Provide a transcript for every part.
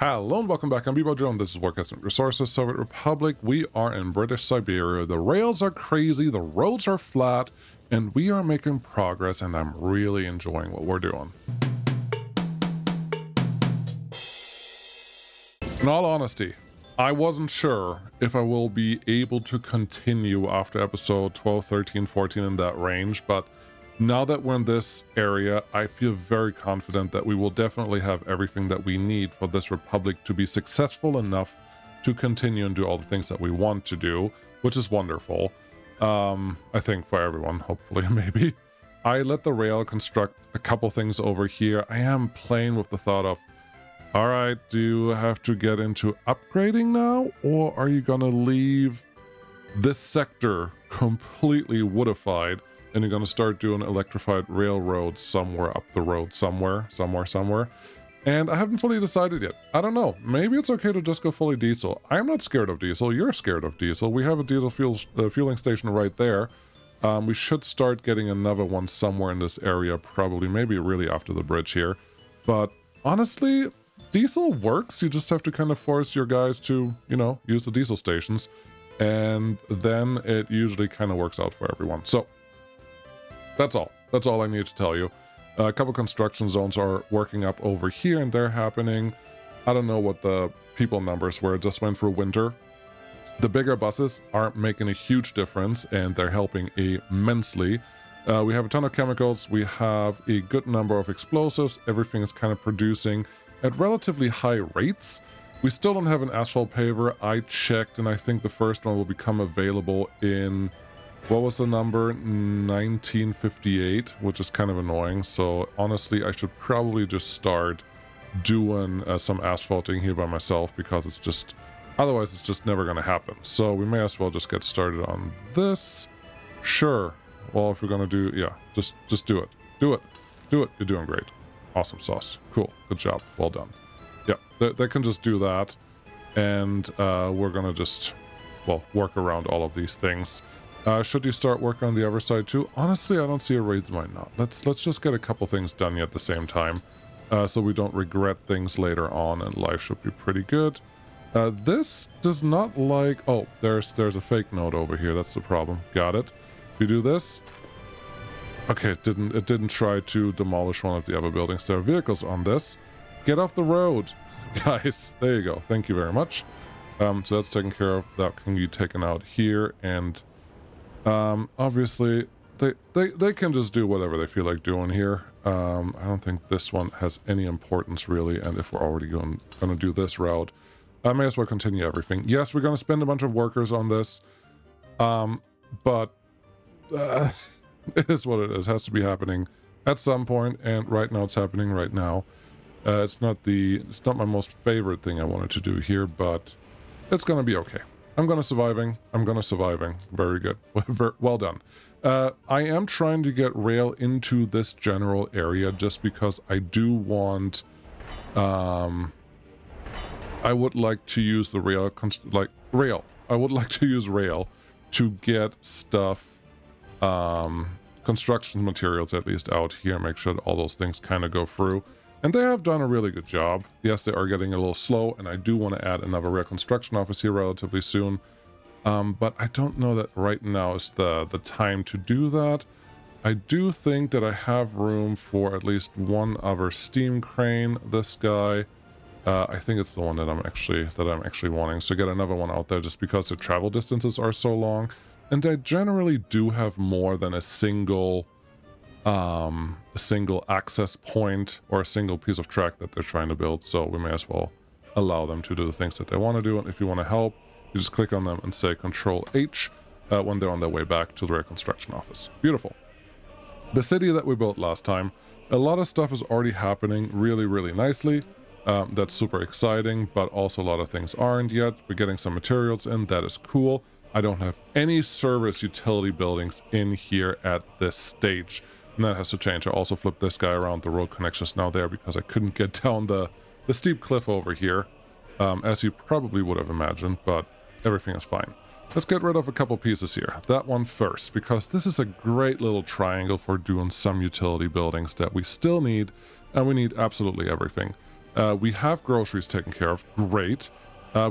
Hello and welcome back. I'm Joe and this is Work Estimate Resources, Soviet Republic. We are in British Siberia. The rails are crazy, the roads are flat, and we are making progress, and I'm really enjoying what we're doing. In all honesty, I wasn't sure if I will be able to continue after episode 12, 13, 14 in that range, but now that we're in this area, I feel very confident that we will definitely have everything that we need for this republic to be successful enough to continue and do all the things that we want to do, which is wonderful. I think for everyone, hopefully, maybe. I let the rail construct a couple things over here. I am playing with the thought of, all right, do you have to get into upgrading now? Or are you gonna leave this sector completely woodified and you're going to start doing electrified railroads somewhere up the road, somewhere. And I haven't fully decided yet. I don't know. Maybe it's okay to just go fully diesel. I'm not scared of diesel. You're scared of diesel. We have a diesel fueling station right there. We should start getting another one somewhere in this area, probably, maybe really after the bridge here. But honestly, diesel works. You just have to kind of force your guys to, you know, use the diesel stations. And then it usually kind of works out for everyone. So that's all. That's all I need to tell you. A couple construction zones are working up over here, and they're happening. I don't know what the people numbers were. It just went through winter. The bigger buses aren't making a huge difference, and they're helping immensely. We have a ton of chemicals. We have a good number of explosives. Everything is kind of producing at relatively high rates. We still don't have an asphalt paver. I checked, and I think the first one will become available in... what was the number? 1958, which is kind of annoying. So honestly, I should probably just start doing some asphalting here by myself, because it's just, otherwise it's just never going to happen. So we may as well just get started on this. Sure. Well, if we're going to do, yeah, just do it. Do it. You're doing great. Awesome sauce. Cool. Good job. Well done. Yeah, they can just do that. And we're going to just, well, work around all of these things. Should you start working on the other side too? Honestly, I don't see a reason why not. Let's just get a couple things done at the same time, so we don't regret things later on, and life should be pretty good. This does not like... oh, there's a fake node over here. That's the problem. Got it. If you do this... okay, it didn't try to demolish one of the other buildings. There are vehicles on this. Get off the road, guys. There you go. Thank you very much. So that's taken care of. That can be taken out here, and... obviously, they can just do whatever they feel like doing here. I don't think this one has any importance, really, and if we're already going to do this route, I may as well continue everything. Yes, we're going to spend a bunch of workers on this, but it is what it is. It has to be happening at some point, and right now it's happening right now. It's not my most favorite thing I wanted to do here, but it's going to be okay. I'm gonna surviving. Very good. Well done. I am trying to get rail into this general area just because I do want... I would like to use the rail... I would like to use rail to get stuff... construction materials at least out here. Make sure that all those things kind of go through. And they have done a really good job. Yes, they are getting a little slow, and I do want to add another rail construction office here relatively soon. But I don't know that right now is the time to do that. I do think that I have room for at least one other steam crane. This guy, I think it's the one that I'm actually wanting. So get another one out there just because the travel distances are so long. And I generally do have more than a single access point or a single piece of track that they're trying to build, so we may as well allow them to do the things that they want to do. And if you want to help, you just click on them and say Control H when they're on their way back to the reconstruction office. Beautiful. The city that we built last time, a lot of stuff is already happening really nicely. That's super exciting, but also a lot of things aren't yet. We're getting some materials in. That is cool. I don't have any service utility buildings in here at this stage. And that has to change. I also flipped this guy around. The road connection's now there because I couldn't get down the steep cliff over here, as you probably would have imagined, but everything is fine. Let's get rid of a couple pieces here. That one first, because this is a great little triangle for doing some utility buildings that we still need, and we need absolutely everything. We have groceries taken care of. Great.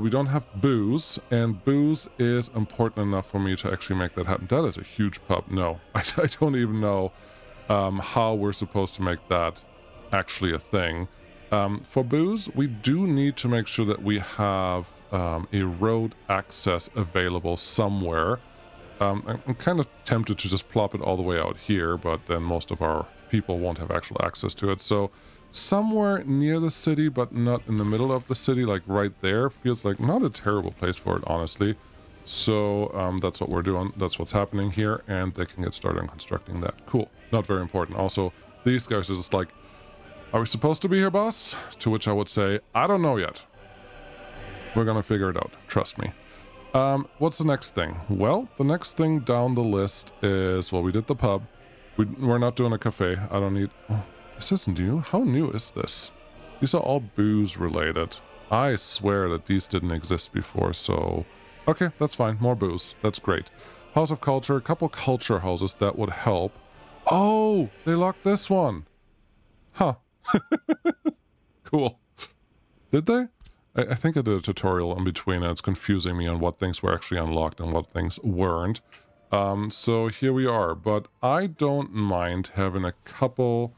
We don't have booze, and booze is important enough for me to actually make that happen. That is a huge pub. No, I don't even know how we're supposed to make that actually a thing. For booze, we do need to make sure that we have a road access available somewhere. I'm kind of tempted to just plop it all the way out here, but then most of our people won't have actual access to it. So somewhere near the city, but not in the middle of the city, like right there, feels like not a terrible place for it, honestly. So that's what we're doing. That's what's happening here, and they can get started on constructing that. Cool. Not very important. Also, these guys are just like, are we supposed to be here, boss? To which I would say, I don't know yet. We're gonna figure it out. Trust me. What's the next thing? Well, the next thing down the list is, well, we did the pub. We're not doing a cafe. I don't need... Oh, this isn't new. How new is this? These are all booze related. I swear that these didn't exist before, so... Okay, that's fine. More booze. That's great. House of Culture. A couple culture houses. That would help. Oh! They locked this one! Huh. Cool. Did they? I think I did a tutorial in between, and it's confusing me on what things were actually unlocked and what things weren't. So here we are, but I don't mind having a couple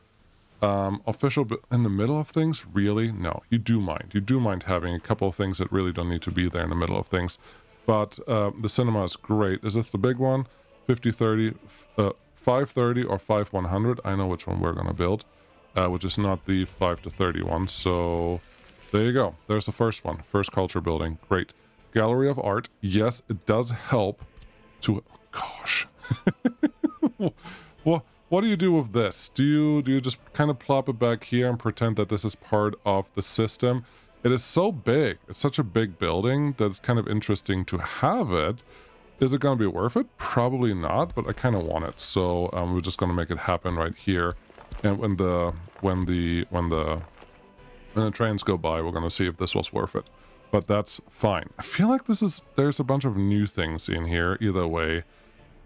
official in the middle of things. Really? No, you do mind. You do mind having a couple of things that really don't need to be there in the middle of things. But the cinema is great. Is this the big one? 50-30, 530 or 5-100? I know which one we're going to build, which is not the 5-30 one. So there you go. There's the first one. First culture building. Great. Gallery of Art. Yes, it does help to... Gosh. What do you do with this? Do you just kind of plop it back here and pretend that this is part of the system? It is so big. It's such a big building that it's kind of interesting to have it. Is it going to be worth it? Probably not, but I kind of want it. So we're just going to make it happen right here. And when the trains go by, we're going to see if this was worth it. But that's fine. I feel like there's a bunch of new things in here either way.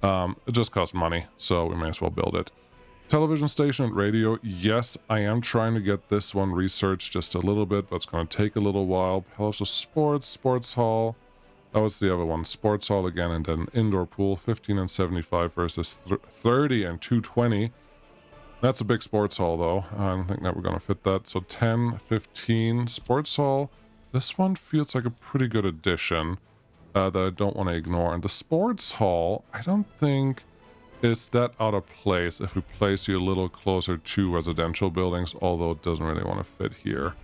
It just costs money, so we may as well build it. Television station and radio. Yes, I am trying to get this one researched just a little bit, but it's going to take a little while. Palace of Sports, Sports Hall. Oh, it's the other one. Sports Hall again, and then indoor pool. 15 and 75 versus 30 and 220. That's a big sports hall, though. I don't think that we're going to fit that. So 10, 15, sports hall. This one feels like a pretty good addition that I don't want to ignore. And the sports hall, I don't think is that out of place if we place you a little closer to residential buildings, although it doesn't really want to fit here.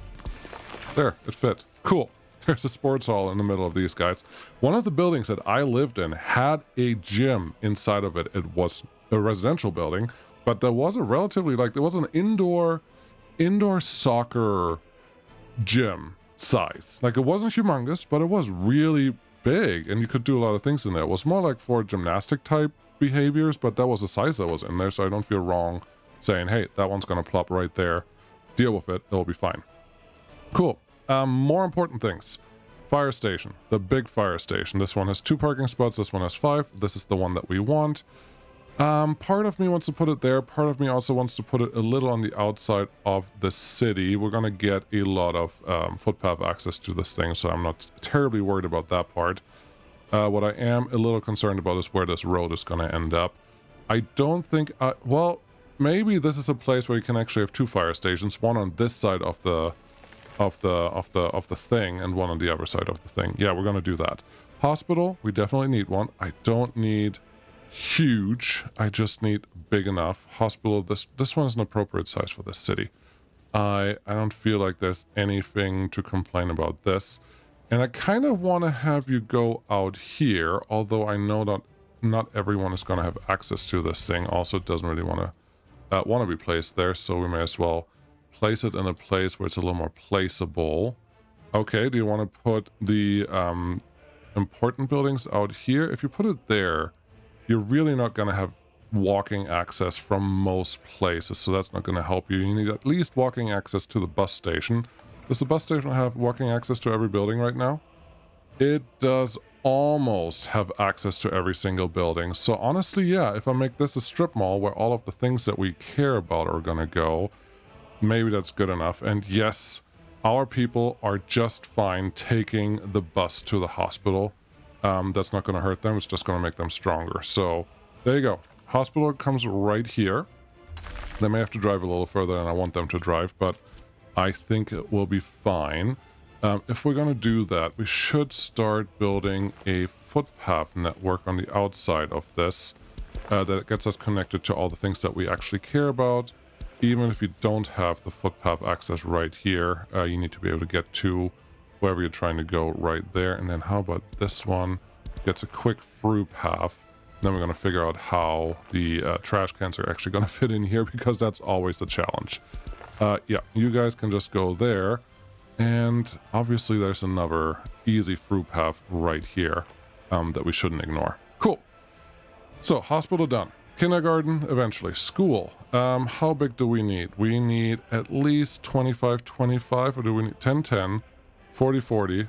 There, it fit. Cool. There's a sports hall in the middle of these guys. One of the buildings that I lived in had a gym inside of it. It was a residential building, but there was a relatively, there was an indoor soccer gym size. Like, it wasn't humongous, but it was really big, and you could do a lot of things in there. It was more like for gymnastic type behaviors, but that was the size that was in there, so I don't feel wrong saying, hey, that one's gonna plop right there. Deal with it, it'll be fine. Cool. More important things. Fire station. The big fire station. This one has 2 parking spots, this one has 5. This is the one that we want. Part of me wants to put it there. Part of me also wants to put it a little on the outside of the city. We're going to get a lot of footpath access to this thing, so I'm not terribly worried about that part. What I am a little concerned about is where this road is going to end up. I don't think... well, maybe this is a place where you can actually have 2 fire stations. One on this side of the thing, and one on the other side of the thing. Yeah, we're going to do that. Hospital, we definitely need one. I don't need... huge. I just need big enough. Hospital, this one is an appropriate size for this city. I don't feel like there's anything to complain about this. And I kind of want to have you go out here, although I know that not everyone is going to have access to this thing. Also, it doesn't really want to be placed there, so we may as well place it in a place where it's a little more placeable. Okay, do you want to put the important buildings out here? If you put it there, you're really not going to have walking access from most places, so that's not going to help you. You need at least walking access to the bus station. Does the bus station have walking access to every building right now? It does almost have access to every single building. So honestly, yeah, if I make this a strip mall where all of the things that we care about are going to go, maybe that's good enough. And yes, our people are just fine taking the bus to the hospital. That's not going to hurt them. It's just going to make them stronger. So there you go. Hospital comes right here. They may have to drive a little further than I want them to drive, but I think it will be fine. If we're going to do that, we should start building a footpath network on the outside of this that gets us connected to all the things that we actually care about. Even if you don't have the footpath access right here, you need to be able to get to wherever you're trying to go right there. And then how about this one? Gets a quick through path. Then we're going to figure out how the trash cans are actually going to fit in here, because that's always the challenge. Yeah, you guys can just go there. And obviously there's another easy through path right here that we shouldn't ignore. Cool. So hospital done. Kindergarten, eventually. School. How big do we need? We need at least 25-25, or do we need 10-10, 40-40.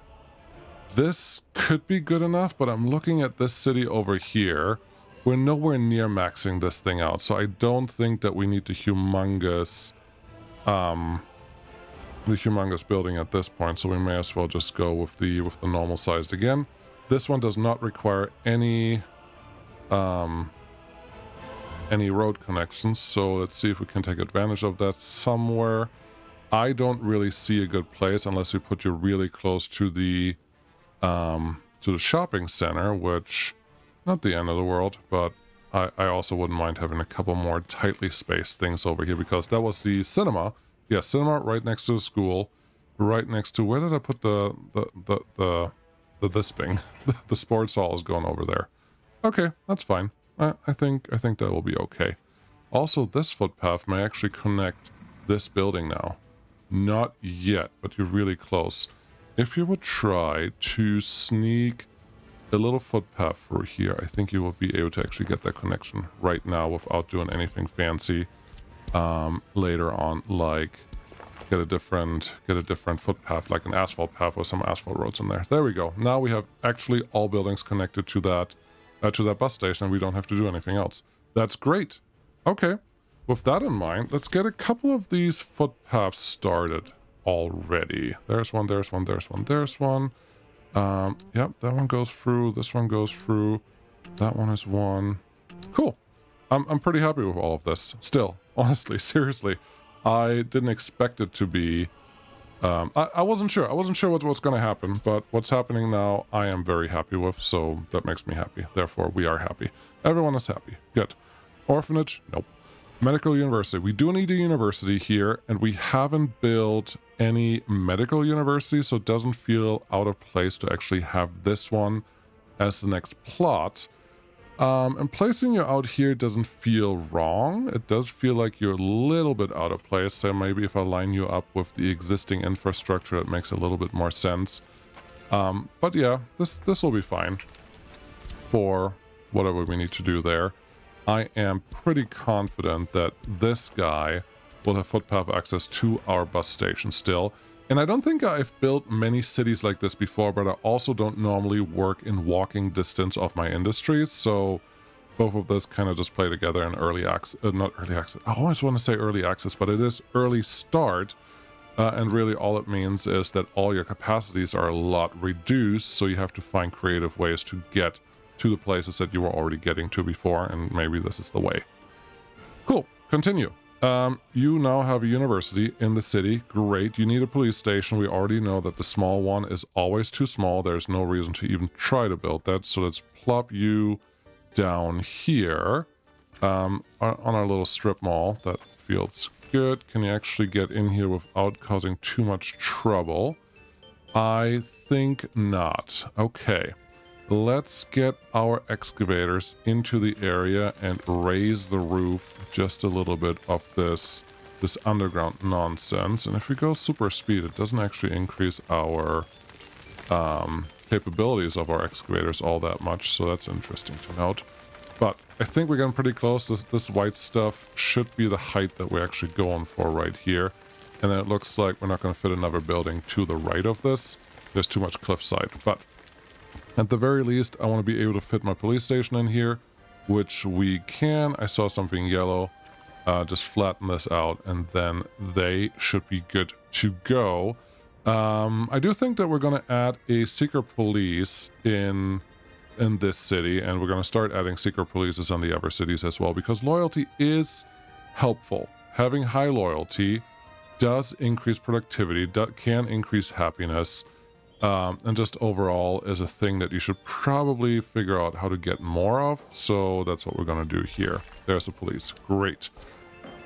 This could be good enough, but I'm looking at this city over here. We're nowhere near maxing this thing out, so I don't think that we need the humongous building at this point, so we may as well just go with the normal sized again. This one does not require any road connections, so let's see if we can take advantage of that somewhere. I don't really see a good place unless we put you really close to the shopping center, which not the end of the world, but I also wouldn't mind having a couple more tightly spaced things over here, because that was the cinema. Yeah, cinema right next to the school, right next to, where did I put this thing? The sports hall is going over there. Okay, that's fine. I think that will be okay. Also, this footpath may actually connect this building now. Not yet, but you're really close. If you would try to sneak a little footpath through here, I think you will be able to actually get that connection right now without doing anything fancy. Later on, like get a different footpath, like an asphalt path with some asphalt roads in there. There we go. Now we have actually all buildings connected to that bus station, and we don't have to do anything else. That's great. Okay, with that in mind, let's get a couple of these footpaths started already. There's one, there's one, there's one, there's one. Yep, that one goes through, this one goes through, that one is one. Cool. I'm pretty happy with all of this. Still, honestly, seriously, I didn't expect it to be. I wasn't sure. I wasn't sure what's going to happen, but what's happening now, I am very happy with. So that makes me happy. Therefore, we are happy. Everyone is happy. Good. Orphanage? Nope. Medical university. We do need a university here, and we haven't built any medical university, so it doesn't feel out of place to actually have this one as the next plot. And placing you out here doesn't feel wrong. It does feel like you're a little bit out of place. So maybe if I line you up with the existing infrastructure, it makes a little bit more sense. But yeah, this will be fine for whatever we need to do there. I am pretty confident that this guy will have footpath access to our bus station still. And I don't think I've built many cities like this before, but I also don't normally work in walking distance of my industries. So both of this kind of just play together in early access, not early access. I always want to say early access, but it is early start. And really all it means is that all your capacities are a lot reduced. So you have to find creative ways to get to the places that you were already getting to before. And maybe this is the way. Cool. Continue. You now have a university in the city. Great. You need a police station. We already know that the small one is always too small. There's no reason to even try to build that. So let's plop you down here on our little strip mall. That feels good. Can you actually get in here without causing too much trouble? I think not. Okay. Let's get our excavators into the area and raise the roof just a little bit of this underground nonsense. And if we go super speed, it doesn't actually increase our capabilities of our excavators all that much. So that's interesting to note. But I think we're getting pretty close. This white stuff should be the height that we're actually going for right here. And then it looks like we're not going to fit another building to the right of this. There's too much cliffside. But at the very least, I want to be able to fit my police station in here, which we can. I saw something yellow. Just flatten this out, and then they should be good to go. I do think that we're going to add a secret police in this city, and we're going to start adding secret polices on the other cities as well, because loyalty is helpful. Having high loyalty does increase productivity, can increase happiness, and just overall is a thing that you should probably figure out how to get more of. So that's what we're going to do here. There's the police. Great.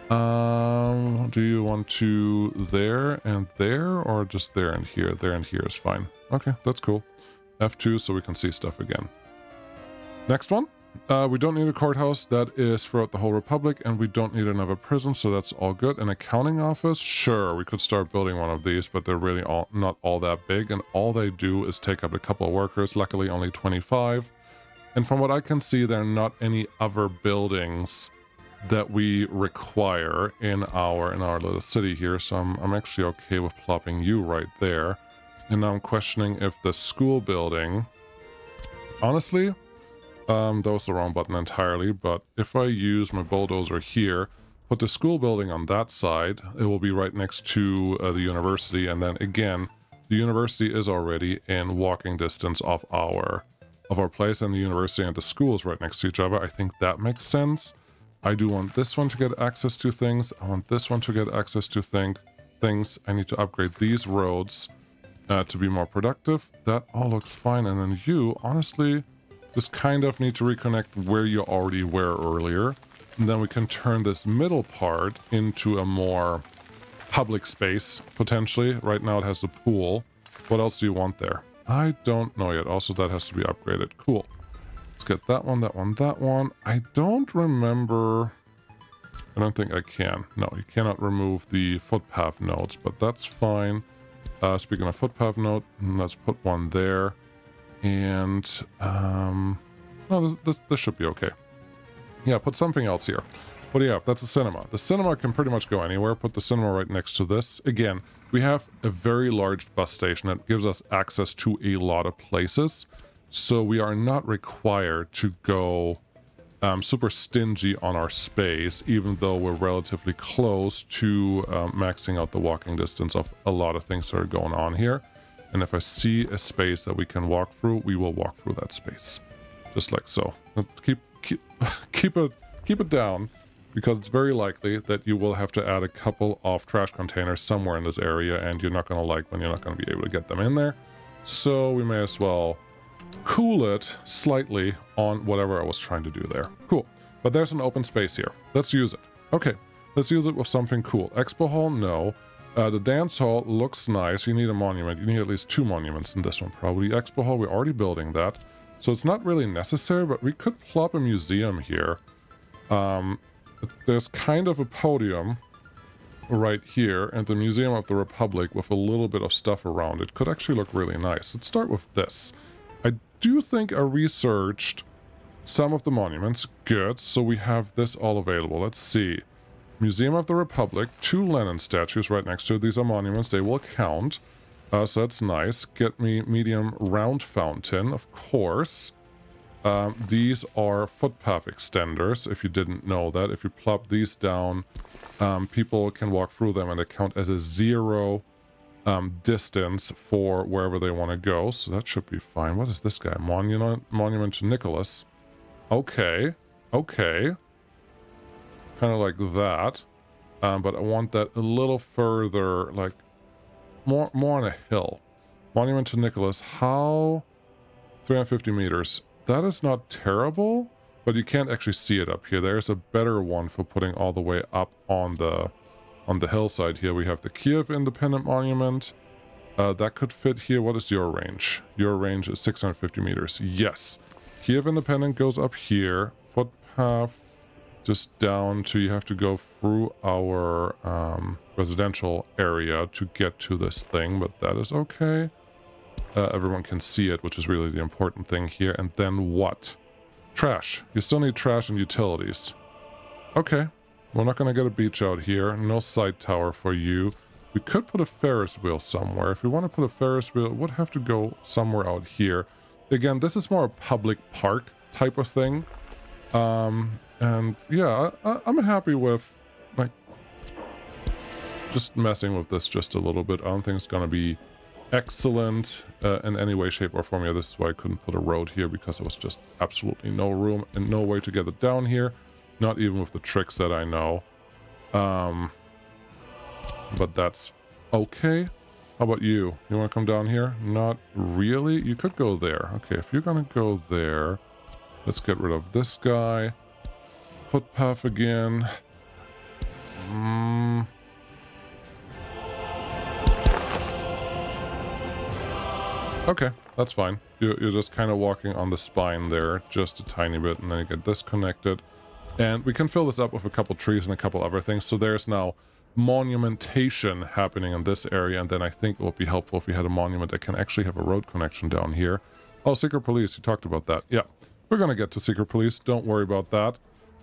Do you want to there and there, or just there and here? There and here is fine. Okay, that's cool. F2 so we can see stuff again. Next one. We don't need a courthouse. That is throughout the whole Republic, and we don't need another prison, so that's all good. An accounting office? Sure, we could start building one of these, but they're really not all that big, and all they do is take up a couple of workers, luckily only 25. And from what I can see, there are not any other buildings that we require in our little city here, so I'm actually okay with plopping you right there. And now I'm questioning if the school building... Honestly... that was the wrong button entirely, but if I use my bulldozer here, put the school building on that side, it will be right next to the university, and then again, the university is already in walking distance of our place, and the university and the school is right next to each other. I think that makes sense. I do want this one to get access to things. I want this one to get access to things. I need to upgrade these roads to be more productive. That all looks fine, and then you, honestly... just kind of need to reconnect where you already were earlier. And then we can turn this middle part into a more public space, potentially. Right now it has the pool. What else do you want there? I don't know yet. Also, that has to be upgraded. Cool. Let's get that one, that one, that one. I don't remember... I don't think I can. No, you cannot remove the footpath nodes, but that's fine. Speaking of footpath node, let's put one there. And, no, this should be okay. Yeah, put something else here. What do you have? That's a cinema. The cinema can pretty much go anywhere. Put the cinema right next to this. Again, we have a very large bus station that gives us access to a lot of places. So we are not required to go super stingy on our space, even though we're relatively close to maxing out the walking distance of a lot of things that are going on here. And if I see a space that we can walk through, we will walk through that space. Just like so. Keep it down, because it's very likely that you will have to add a couple of trash containers somewhere in this area, and you're not going to like when you're not going to be able to get them in there. So we may as well cool it slightly on whatever I was trying to do there. Cool. But there's an open space here. Let's use it. Okay. Let's use it with something cool. Expo hall? No. The dance hall looks nice. You need a monument. You need at least 2 monuments in this one, probably. Expo hall, we're already building that. So it's not really necessary, but we could plop a museum here. There's kind of a podium right here, and the Museum of the Republic with a little bit of stuff around it could actually look really nice. Let's start with this. I do think I researched some of the monuments. Good, so we have this all available. Let's see. Museum of the Republic, 2 Lenin statues right next to it. These are monuments, they will count. So that's nice. Get me medium round fountain, of course. These are footpath extenders, if you didn't know that. If you plop these down, people can walk through them, and they count as a 0 distance for wherever they want to go. So that should be fine. What is this guy? Monument to Nicholas. Okay. Okay. Kind of like that, but I want that a little further, like more on a hill. Monument to Nicholas. How? 350 meters. That is not terrible, but you can't actually see it up here. There's a better one for putting all the way up on the hillside here. We have the Kiev Independent Monument. That could fit here. What is your range? Your range is 650 meters. Yes. Kiev Independent goes up here. Footpath just down to, you have to go through our residential area to get to this thing, but that is okay. Everyone can see it, which is really the important thing here. And then what? Trash. You still need trash and utilities. Okay. We're not going to get a beach out here. No sight tower for you. We could put a Ferris wheel somewhere. If we want to put a Ferris wheel, it would have to go somewhere out here. Again, this is more a public park type of thing. And yeah, I'm happy with, like, just messing with this just a little bit. I don't think it's going to be excellent in any way, shape, or form. Yeah, this is why I couldn't put a road here, because there was just absolutely no room and no way to get it down here. Not even with the tricks that I know. But that's okay. How about you? You want to come down here? Not really. You could go there. Okay, if you're gonna go there, let's get rid of this guy. Footpath again. Okay, that's fine. You're just kind of walking on the spine there, just a tiny bit, and then you get disconnected. And we can fill this up with a couple trees and a couple other things. So there's now monumentation happening in this area, and then I think it would be helpful if we had a monument that can actually have a road connection down here. Oh, secret police, you talked about that. Yeah, we're gonna get to secret police, don't worry about that.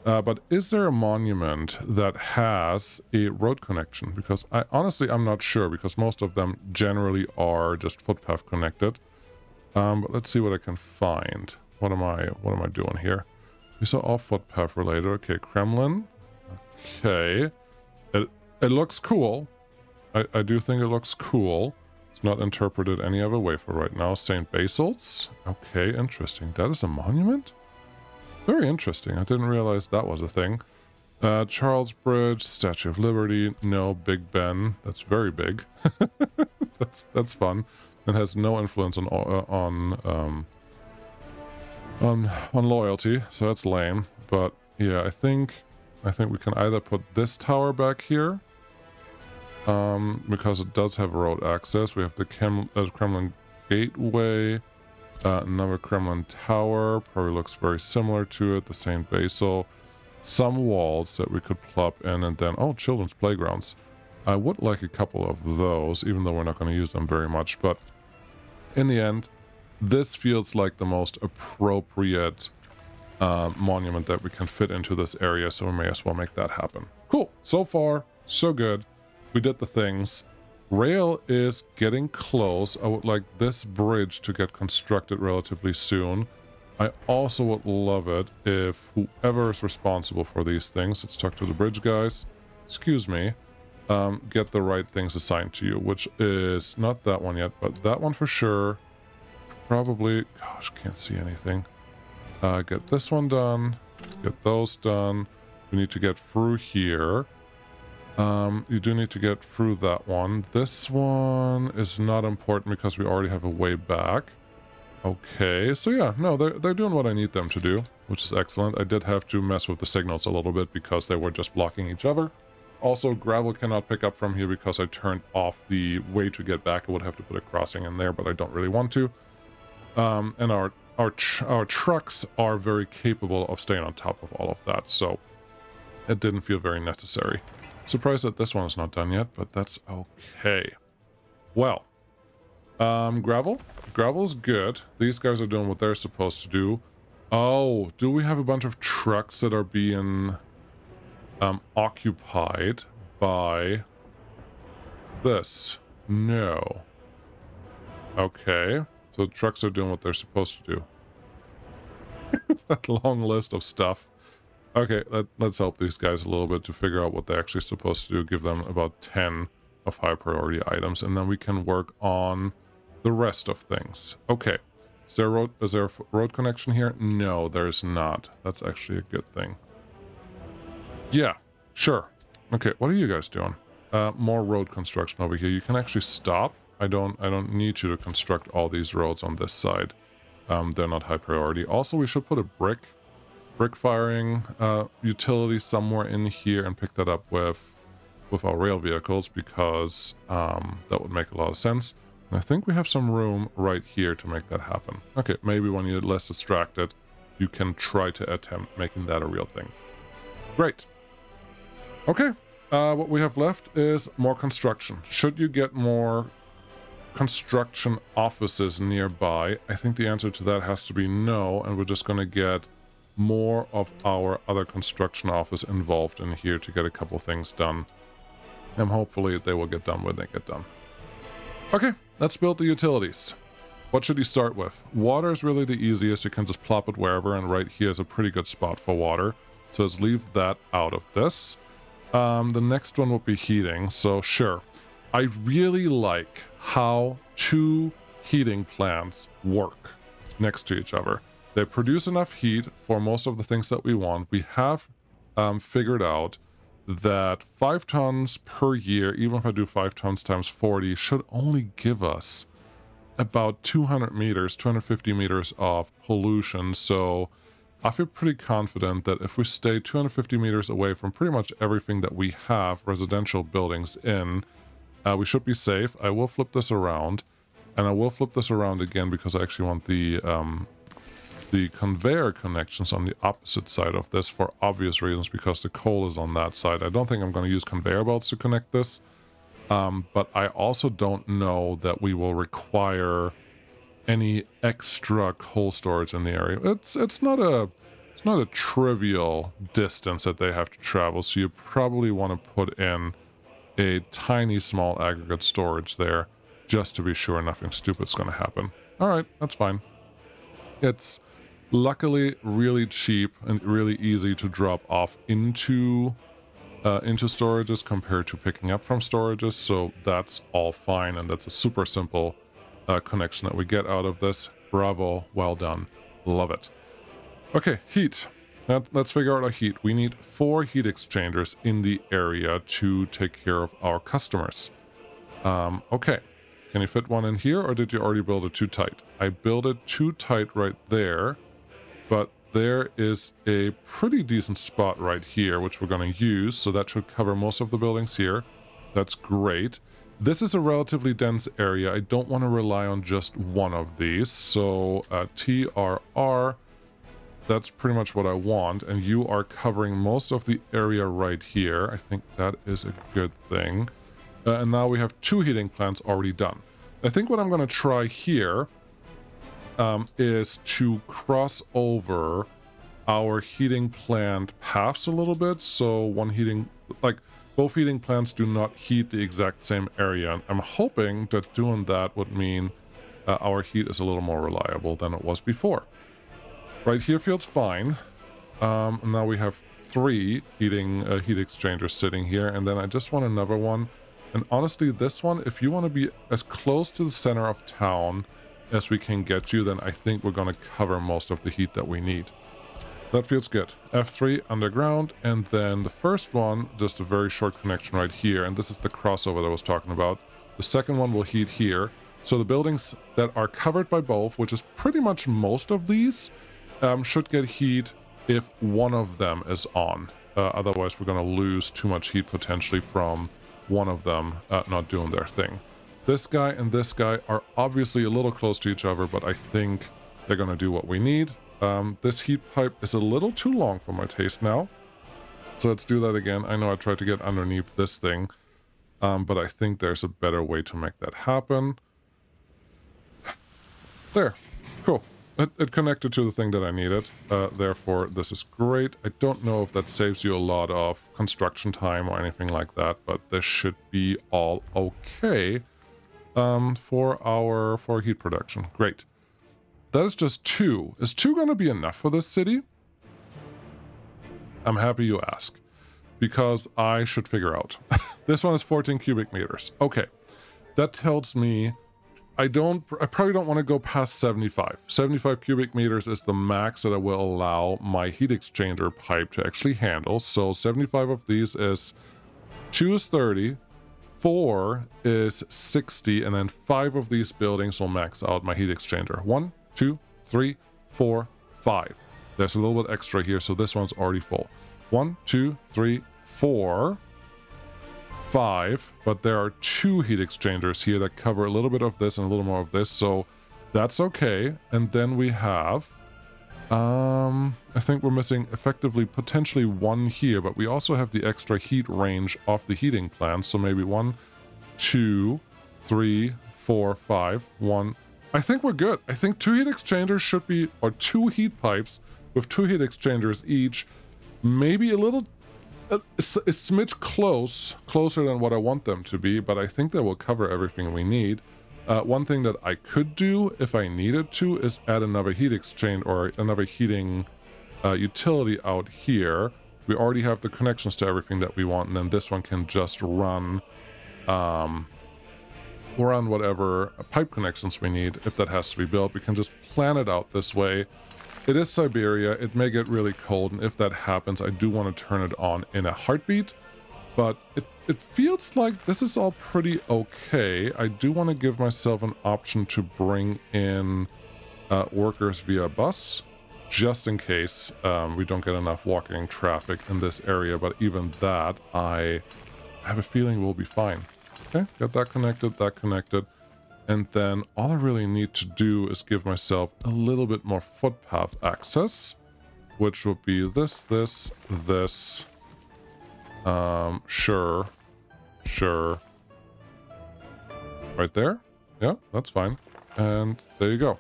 But is there a monument that has a road connection? Because I'm not sure, because most of them generally are just footpath connected. But let's see what I can find. What am I doing here? These are all footpath related. Okay, Kremlin. Okay. It looks cool. I do think it looks cool. It's not interpreted any other way for right now. St. Basil's. Okay, interesting. That is a monument? Very interesting. I didn't realize that was a thing. Charles Bridge, Statue of Liberty. No, Big Ben. That's very big. that's fun. It has no influence on loyalty, so that's lame. But yeah, I think we can either put this tower back here, because it does have road access. We have the Kremlin Gateway, another Kremlin Tower, probably looks very similar to it, the St. Basil. Some walls that we could plop in, and then, oh, children's playgrounds. I would like a couple of those, even though we're not going to use them very much, but in the end, this feels like the most appropriate monument that we can fit into this area, so we may as well make that happen. Cool. So far, so good. We did the things. Rail is getting close. I would like this bridge to get constructed relatively soon. I also would love it if whoever is responsible for these things, let's talk to the bridge guys, excuse me, get the right things assigned to you, which is not that one yet, but that one for sure. Probably, gosh, can't see anything. Get this one done, get those done. We need to get through here. You do need to get through that one. This one is not important because we already have a way back. Okay, so yeah, no, they're doing what I need them to do, which is excellent. I did have to mess with the signals a little bit because they were just blocking each other. Also, gravel cannot pick up from here because I turned off the way to get back. I would have to put a crossing in there, but I don't really want to. And our trucks are very capable of staying on top of all of that, so it didn't feel very necessary. Surprised that this one is not done yet, but that's okay. Well, gravel's good. These guys are doing what they're supposed to do. Oh, do we have a bunch of trucks that are being occupied by this? No. Okay, so the trucks are doing what they're supposed to do. That long list of stuff. Okay, let's help these guys a little bit to figure out what they're actually supposed to do. Give them about 10 of high priority items, and then we can work on the rest of things. Okay, is there a road connection here? No, there's not. That's actually a good thing. Yeah, sure. Okay, what are you guys doing? More road construction over here. You can actually stop. I don't need you to construct all these roads on this side. They're not high priority. Also, we should put a brick firing utility somewhere in here and pick that up with our rail vehicles, because that would make a lot of sense. And I think we have some room right here to make that happen. Okay, maybe when you're less distracted, you can try to attempt making that a real thing. Great. Okay, what we have left is more construction. Should you get more construction offices nearby? I think the answer to that has to be no, and we're just going to get more of our other construction office involved in here to get a couple things done. And hopefully they will get done when they get done. Okay, let's build the utilities. What should you start with? Water is really the easiest. You can just plop it wherever, and right here is a pretty good spot for water. So let's leave that out of this. The next one will be heating, so sure. I really like how two heating plants work next to each other. They produce enough heat for most of the things that we want. We have figured out that 5 tons per year, even if I do 5 tons times 40, should only give us about 200 meters, 250 meters of pollution. So I feel pretty confident that if we stay 250 meters away from pretty much everything that we have residential buildings in, we should be safe. I will flip this around, and I will flip this around again because I actually want the conveyor connections on the opposite side of this for obvious reasons, because the coal is on that side. I don't think I'm going to use conveyor belts to connect this, but I also don't know that we will require any extra coal storage in the area. It's not a trivial distance that they have to travel, so you probably want to put in a tiny small aggregate storage there just to be sure nothing stupid's going to happen. All right, that's fine. It's luckily really cheap and really easy to drop off into storages compared to picking up from storages, so that's all fine, and that's a super simple connection that we get out of this. Bravo, well done, love it. Okay, heat. Let's figure out our heat. We need 4 heat exchangers in the area to take care of our customers. Okay, can you fit one in here, or did you already build it too tight? I built it too tight right there, but there is a pretty decent spot right here, which we're going to use, so that should cover most of the buildings here. That's great. This is a relatively dense area. I don't want to rely on just one of these, so TRR, that's pretty much what I want, and you are covering most of the area right here. I think that is a good thing. And now we have 2 heating plants already done. I think what I'm going to try here is to cross over our heating plant paths a little bit. So one heating, like both heating plants do not heat the exact same area. And I'm hoping that doing that would mean our heat is a little more reliable than it was before. Right here feels fine. And now we have 3 heat exchangers sitting here, and then I just want another one. And honestly, this one, if you want to be as close to the center of town as we can get you, then I think we're going to cover most of the heat that we need. That feels good. F3 underground, and then the first one, just a very short connection right here, and this is the crossover that I was talking about. The second one will heat here. So the buildings that are covered by both, which is pretty much most of these, should get heat if one of them is on. Otherwise, we're going to lose too much heat potentially from one of them not doing their thing. This guy and this guy are obviously a little close to each other, but I think they're going to do what we need. This heat pipe is a little too long for my taste now. So let's do that again. I know I tried to get underneath this thing, but I think there's a better way to make that happen. There. Cool. It connected to the thing that I needed. Therefore, this is great. I don't know if that saves you a lot of construction time or anything like that, but this should be all okay for heat production. Great. That is just 2. Is 2 going to be enough for this city? I'm happy you ask, because I should figure out. This one is 14 cubic meters. Okay. That tells me I probably don't want to go past 75. 75 cubic meters is the max that I will allow my heat exchanger pipe to actually handle. So 75 of these is 2 is 30, 4 is 60, and then 5 of these buildings will max out my heat exchanger. 1, 2, 3, 4, 5. There's a little bit extra here, so this one's already full. 1, 2, 3, 4, 5, but there are 2 heat exchangers here that cover a little bit of this and a little more of this, so that's okay. And then we have I think we're missing effectively potentially 1 here, but we also have the extra heat range of the heating plant, so maybe 1, 2, 3, 4, 5, 1. I think we're good. I think 2 heat exchangers should be, or 2 heat pipes with 2 heat exchangers each, maybe a little a smidge closer than what I want them to be, but I think they will cover everything we need. One thing that I could do if I needed to is add another heat exchange or another heating utility out here. We already have the connections to everything that we want, and then this one can just run run whatever pipe connections we need. If that has to be built, we can just plan it out this way. It is Siberia. It may get really cold, and if that happens, I do want to turn it on in a heartbeat. But it feels like this is all pretty okay. I do want to give myself an option to bring in workers via bus, just in case we don't get enough walking traffic in this area. But even that, I have a feeling we'll be fine. Okay, got that connected. And then all I really need to do is give myself a little bit more footpath access, which would be this. Sure. Right there. Yeah, that's fine. And there you go.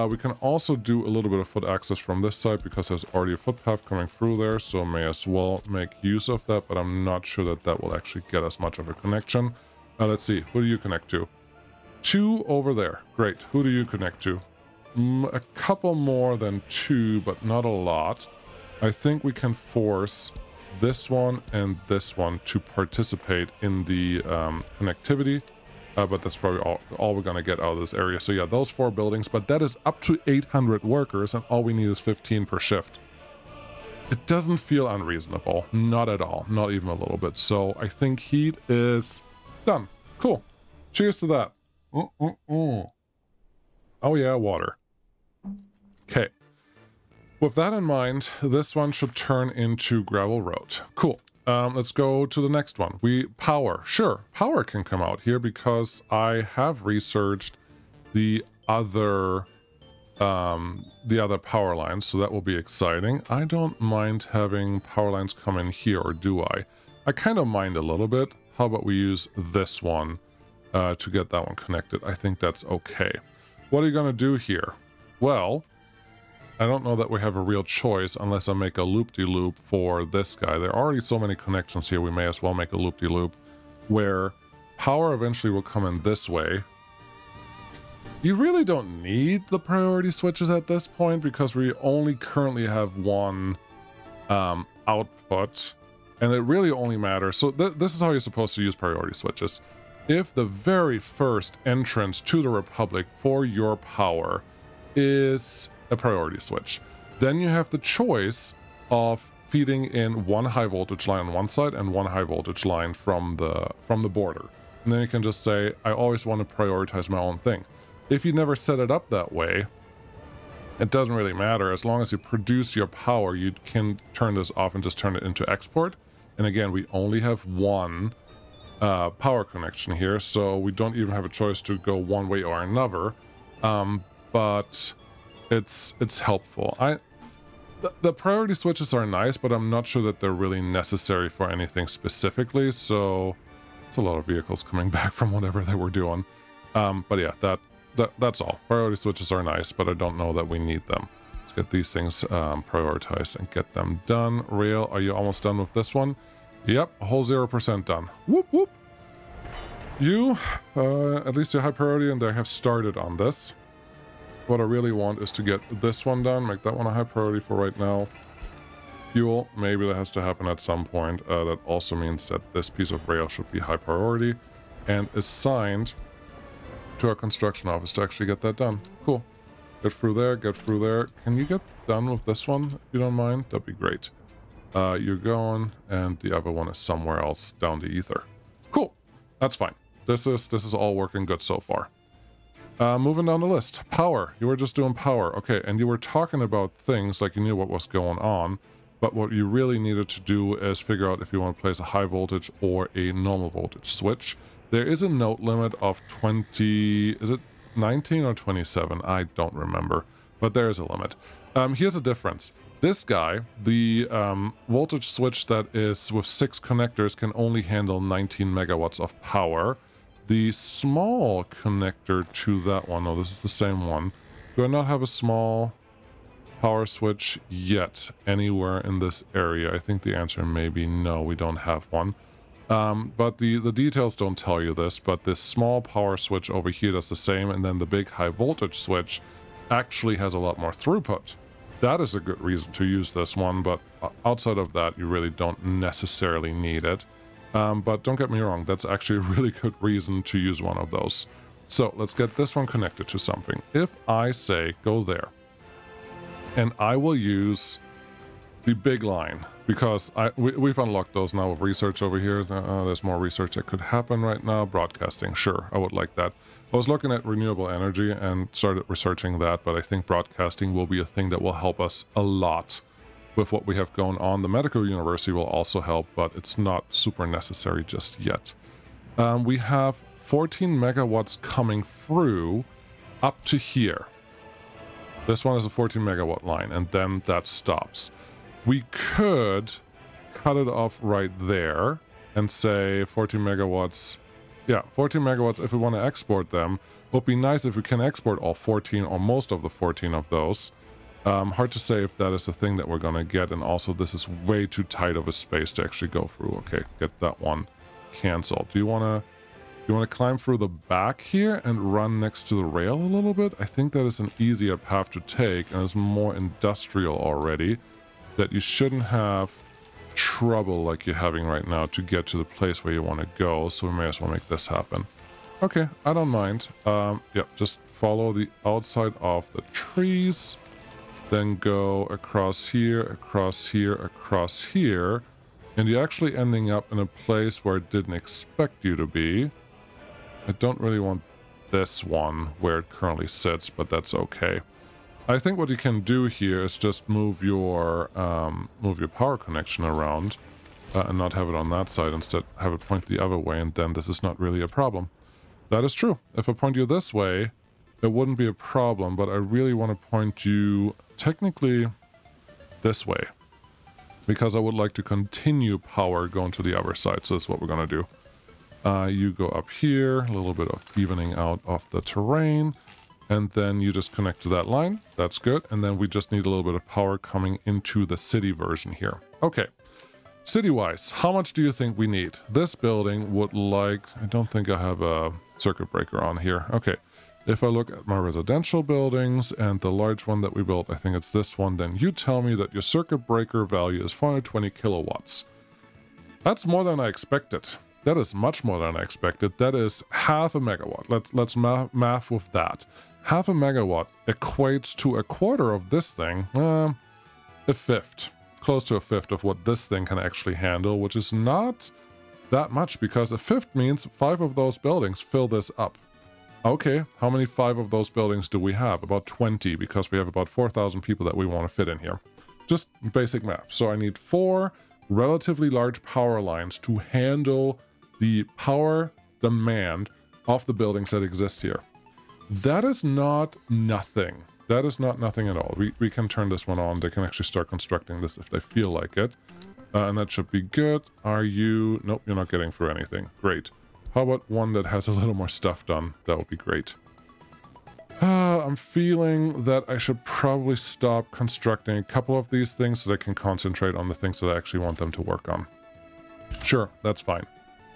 We can also do a little bit of foot access from this side because there's already a footpath coming through there, so may as well make use of that, but I'm not sure that that will actually get us much of a connection. Let's see, who do you connect to? 2 over there. Great. Who do you connect to? A couple more than 2, but not a lot. I think we can force this one and this one to participate in the connectivity. But that's probably all we're going to get out of this area. So yeah, those 4 buildings, but that is up to 800 workers, and all we need is 15 per shift. It doesn't feel unreasonable. Not at all. Not even a little bit. So I think heat is done. Cool. Cheers to that. Oh yeah, water. Okay. With that in mind, this one should turn into gravel road. Cool. Let's go to the next one. Power. Sure, power can come out here because I have researched the other power lines, so that will be exciting. I don't mind having power lines come in here, or do I? I kind of mind a little bit. How about we use this one to get that one connected? I think that's okay. What are you going to do here? Well, I don't know that we have a real choice unless I make a loop-de-loop for this guy. There are already so many connections here, we may as well make a loop-de-loop where power eventually will come in this way. You really don't need the priority switches at this point because we only currently have one output, and it really only matters. So this is how you're supposed to use priority switches. If the very first entrance to the Republic for your power is a priority switch, then you have the choice of feeding in one high voltage line on one side and one high voltage line from the border, and then you can just say, I always want to prioritize my own thing. If you never set it up that way, it doesn't really matter. As long as you produce your power, you can turn this off and just turn it into export. And again, we only have one power connection here, so we don't even have a choice to go one way or another. But it's helpful. The priority switches are nice, but I'm not sure that they're really necessary for anything specifically. So it's a lot of vehicles coming back from whatever they were doing. But yeah, that's all. Priority switches are nice, but I don't know that we need them. Let's get these things prioritized and get them done. Rail, are you almost done with this one? Yep, a whole 0% done. Whoop whoop. You, at least your high priority, and they have started on this. What I really want is to get this one done, make that one a high priority for right now. Fuel, maybe that has to happen at some point. That also means that this piece of rail should be high priority and assigned to our construction office to actually get that done. Cool. Get through there, get through there. Can you get done with this one, if you don't mind? That'd be great. You're going, and the other one is somewhere else down the ether. Cool. That's fine. This is all working good so far. Moving down the list. Power. You were just doing power. Okay, and you were talking about things like you knew what was going on, but what you really needed to do is figure out if you want to place a high voltage or a normal voltage switch. There is a note limit of 20... Is it 19 or 27? I don't remember, but there is a limit. Here's a difference. This guy, the voltage switch that is with 6 connectors, can only handle 19 megawatts of power. The small connector to that one, no, this is the same one. Do I not have a small power switch yet anywhere in this area? I think the answer may be no, we don't have one. But the details don't tell you this, but this small power switch over here does the same, and then the big high voltage switch actually has a lot more throughput. That is a good reason to use this one, but outside of that, you really don't necessarily need it. But don't get me wrong, that's actually a really good reason to use one of those. So let's get this one connected to something. If I say go there, and I will use the big line, because we've unlocked those now with research over here. There's more research that could happen right now. Broadcasting, sure, I would like that. I was looking at renewable energy and started researching that, but I think broadcasting will be a thing that will help us a lot with what we have going on. The medical university will also help, but it's not super necessary just yet. We have 14 megawatts coming through up to here. This one is a 14 megawatt line, and then that stops. We could cut it off right there and say 14 megawatts. Yeah, 14 megawatts if we want to export them. It would be nice if we can export all 14 or most of the 14 of those. Hard to say if that is the thing that we're going to get, and also this is way too tight of a space to actually go through. Okay, get that one canceled. Do you want to climb through the back here and run next to the rail a little bit? I think that is an easier path to take, and it's more industrial already, that you shouldn't have trouble like you're having right now to get to the place where you want to go, so we may as well make this happen. Okay, I don't mind. Yep, just follow the outside of the trees, then go across here, across here, across here, and you're actually ending up in a place where it didn't expect you to be. I don't really want this one where it currently sits, but that's okay. I think what you can do here is just move your power connection around and not have it on that side. Instead, have it point the other way, and then this is not really a problem. That is true. If I point you this way, it wouldn't be a problem, but I really want to point you technically this way, because I would like to continue power going to the other side. So that's what we're going to do. You go up here, a little bit of evening out of the terrain, and then you just connect to that line. That's good. And then we just need a little bit of power coming into the city version here. Okay. City-wise, how much do you think we need? This building would like... I don't think I have a circuit breaker on here. Okay. If I look at my residential buildings and the large one that we built, I think it's this one, then you tell me that your circuit breaker value is 420 kilowatts. That's more than I expected. That is much more than I expected. That is half a megawatt. Let's math with that. Half a megawatt equates to a quarter of this thing. A fifth. Close to a fifth of what this thing can actually handle, which is not that much, because a fifth means 5 of those buildings fill this up. Okay, how many 5 of those buildings do we have? About 20, because we have about 4,000 people that we want to fit in here. Just basic math. So I need 4 relatively large power lines to handle the power demand of the buildings that exist here. That is not nothing. That is not nothing at all. We can turn this one on. They can actually start constructing this if they feel like it. And that should be good. Are you... Nope, you're not getting through anything. Great. How about one that has a little more stuff done? That would be great. I'm feeling that I should probably stop constructing a couple of these things so that I can concentrate on the things that I actually want them to work on. Sure, that's fine.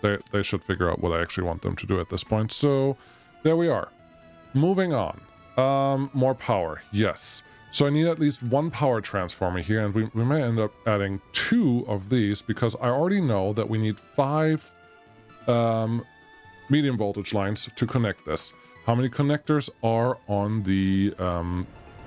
They should figure out what I actually want them to do at this point. So, there we are. Moving on. More power. Yes. So I need at least 1 power transformer here, and we may end up adding 2 of these, because I already know that we need 5 medium voltage lines to connect this. How many connectors are on the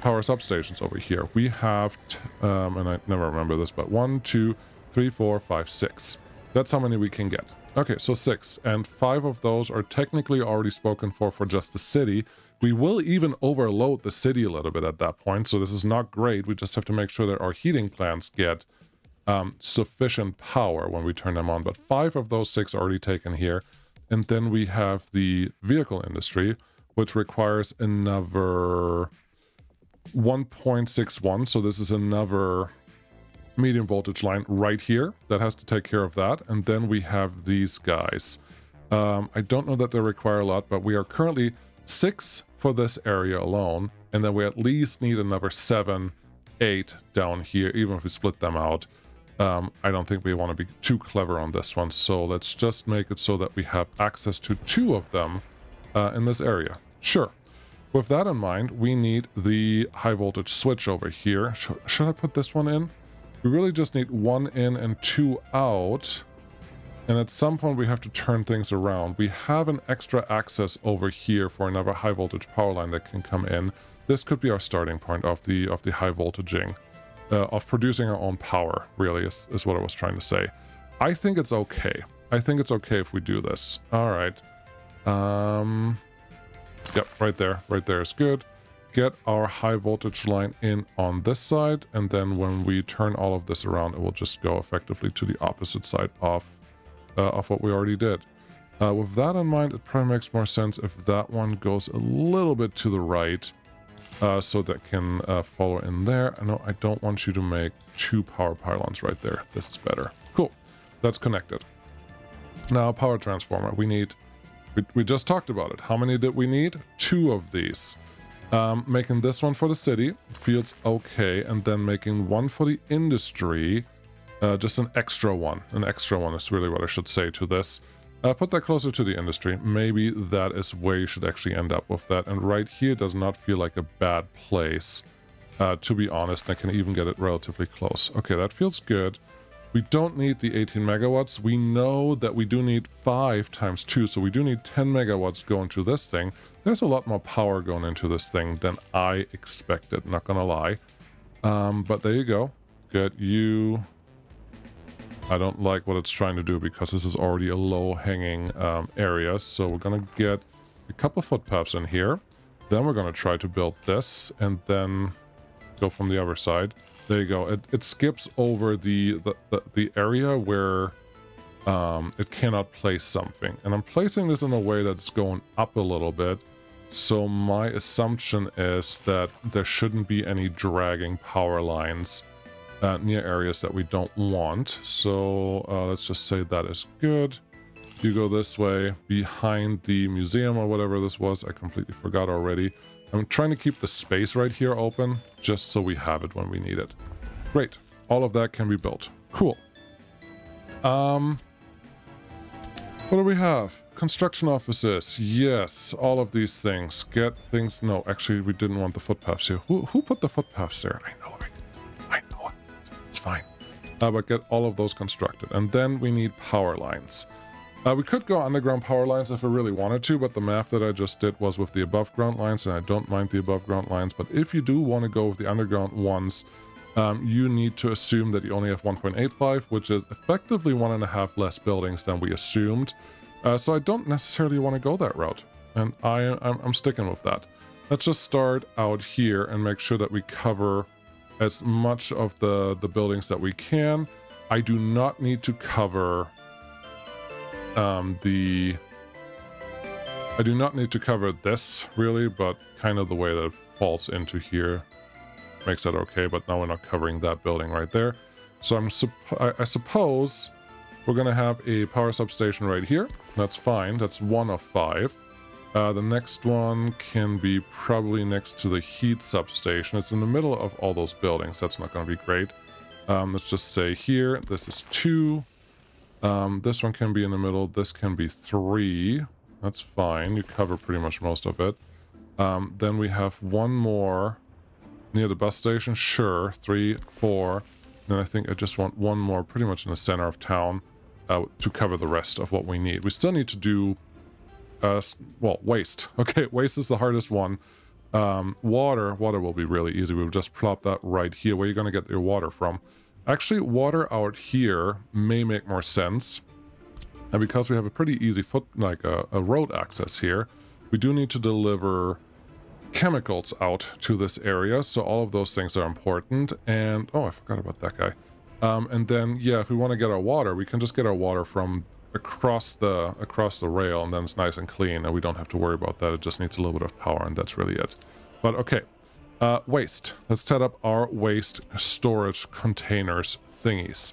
power substations over here? We have, and I never remember this, but 1, 2, 3, 4, 5, 6. That's how many we can get. Okay, so 6, and 5 of those are technically already spoken for just the city. We will even overload the city a little bit at that point, so this is not great. We just have to make sure that our heating plants get sufficient power when we turn them on. But 5 of those 6 are already taken here. And then we have the vehicle industry, which requires another 1.61. So this is another medium voltage line right here that has to take care of that. And then we have these guys. I don't know that they require a lot, but we are currently 6 for this area alone. And then we at least need another 7, 8 down here, even if we split them out. I don't think we want to be too clever on this one, so let's just make it so that we have access to 2 of them in this area. Sure. With that in mind, we need the high voltage switch over here. Should I put this one in? We really just need 1 in and 2 out. And at some point we have to turn things around. We have an extra access over here for another high voltage power line that can come in. This could be our starting point of the high voltaging, of producing our own power, really, is what I was trying to say. I think it's okay. I think it's okay if we do this. All right. Yep, right there. Right there is good. Get our high voltage line in on this side, and then when we turn all of this around, it will just go effectively to the opposite side of what we already did. With that in mind, it probably makes more sense if that one goes a little bit to the right, so that can follow in there. No, I don't want you to make 2 power pylons right there. This is better. Cool. That's connected. Now, power transformer. We just talked about it. How many did we need? 2 of these. Making this one for the city feels okay, and then making one for the industry. Just an extra one. An extra one is really what I should say to this. Put that closer to the industry. Maybe that is where you should actually end up with that. And right here does not feel like a bad place, to be honest. I can even get it relatively close. Okay, that feels good. We don't need the 18 megawatts. We know that we do need 5 times 2, so we do need 10 megawatts going to this thing. There's a lot more power going into this thing than I expected, not gonna lie. But there you go. Get you... I don't like what it's trying to do because this is already a low-hanging area, so we're gonna get a couple footpaths in here. Then we're gonna try to build this, and then go from the other side. There you go. It skips over the area where it cannot place something. And I'm placing this in a way that's going up a little bit. So my assumption is that there shouldn't be any dragging power lines near areas that we don't want. So let's just say that is good. You go this way, behind the museum or whatever this was. I completely forgot already. I'm trying to keep the space right here open, just so we have it when we need it. Great. All of that can be built. Cool. What do we have? Construction offices. Yes, all of these things. Get things... No, actually, we didn't want the footpaths here. Who put the footpaths there? I know it. I know it. It's fine. But get all of those constructed. And then we need power lines. We could go underground power lines if we really wanted to, but the math that I just did was with the above ground lines, and I don't mind the above ground lines. But if you do want to go with the underground ones, you need to assume that you only have 1.85, which is effectively 1.5 less buildings than we assumed. So I don't necessarily want to go that route, and I'm sticking with that. Let's just start out here and make sure that we cover as much of the buildings that we can. I do not need to cover... I do not need to cover this, really, but kind of the way that it falls into here makes that okay, but now we're not covering that building right there. So I suppose we're going to have a power substation right here. That's fine. That's 1 of 5. The next one can be probably next to the heat substation. It's in the middle of all those buildings. That's not going to be great. Let's just say here, this is 2. This one can be in the middle. This can be 3. That's fine. You cover pretty much most of it. Then we have one more near the bus station. Sure. 3, 4. Then I think I just want one more pretty much in the center of town to cover the rest of what we need. We still need to do, well, waste. Okay, waste is the hardest one. Water will be really easy. We'll just plop that right here. Where are you going to get your water from? Actually, water out here may make more sense. And because we have a pretty easy a road access here, we do need to deliver chemicals out to this area. So all of those things are important. And, oh, I forgot about that guy. And then, yeah, if we want to get our water, we can just get our water from across the rail, and then it's nice and clean, and we don't have to worry about that. It just needs a little bit of power, and that's really it. But, okay. Waste. Let's set up our waste storage containers thingies.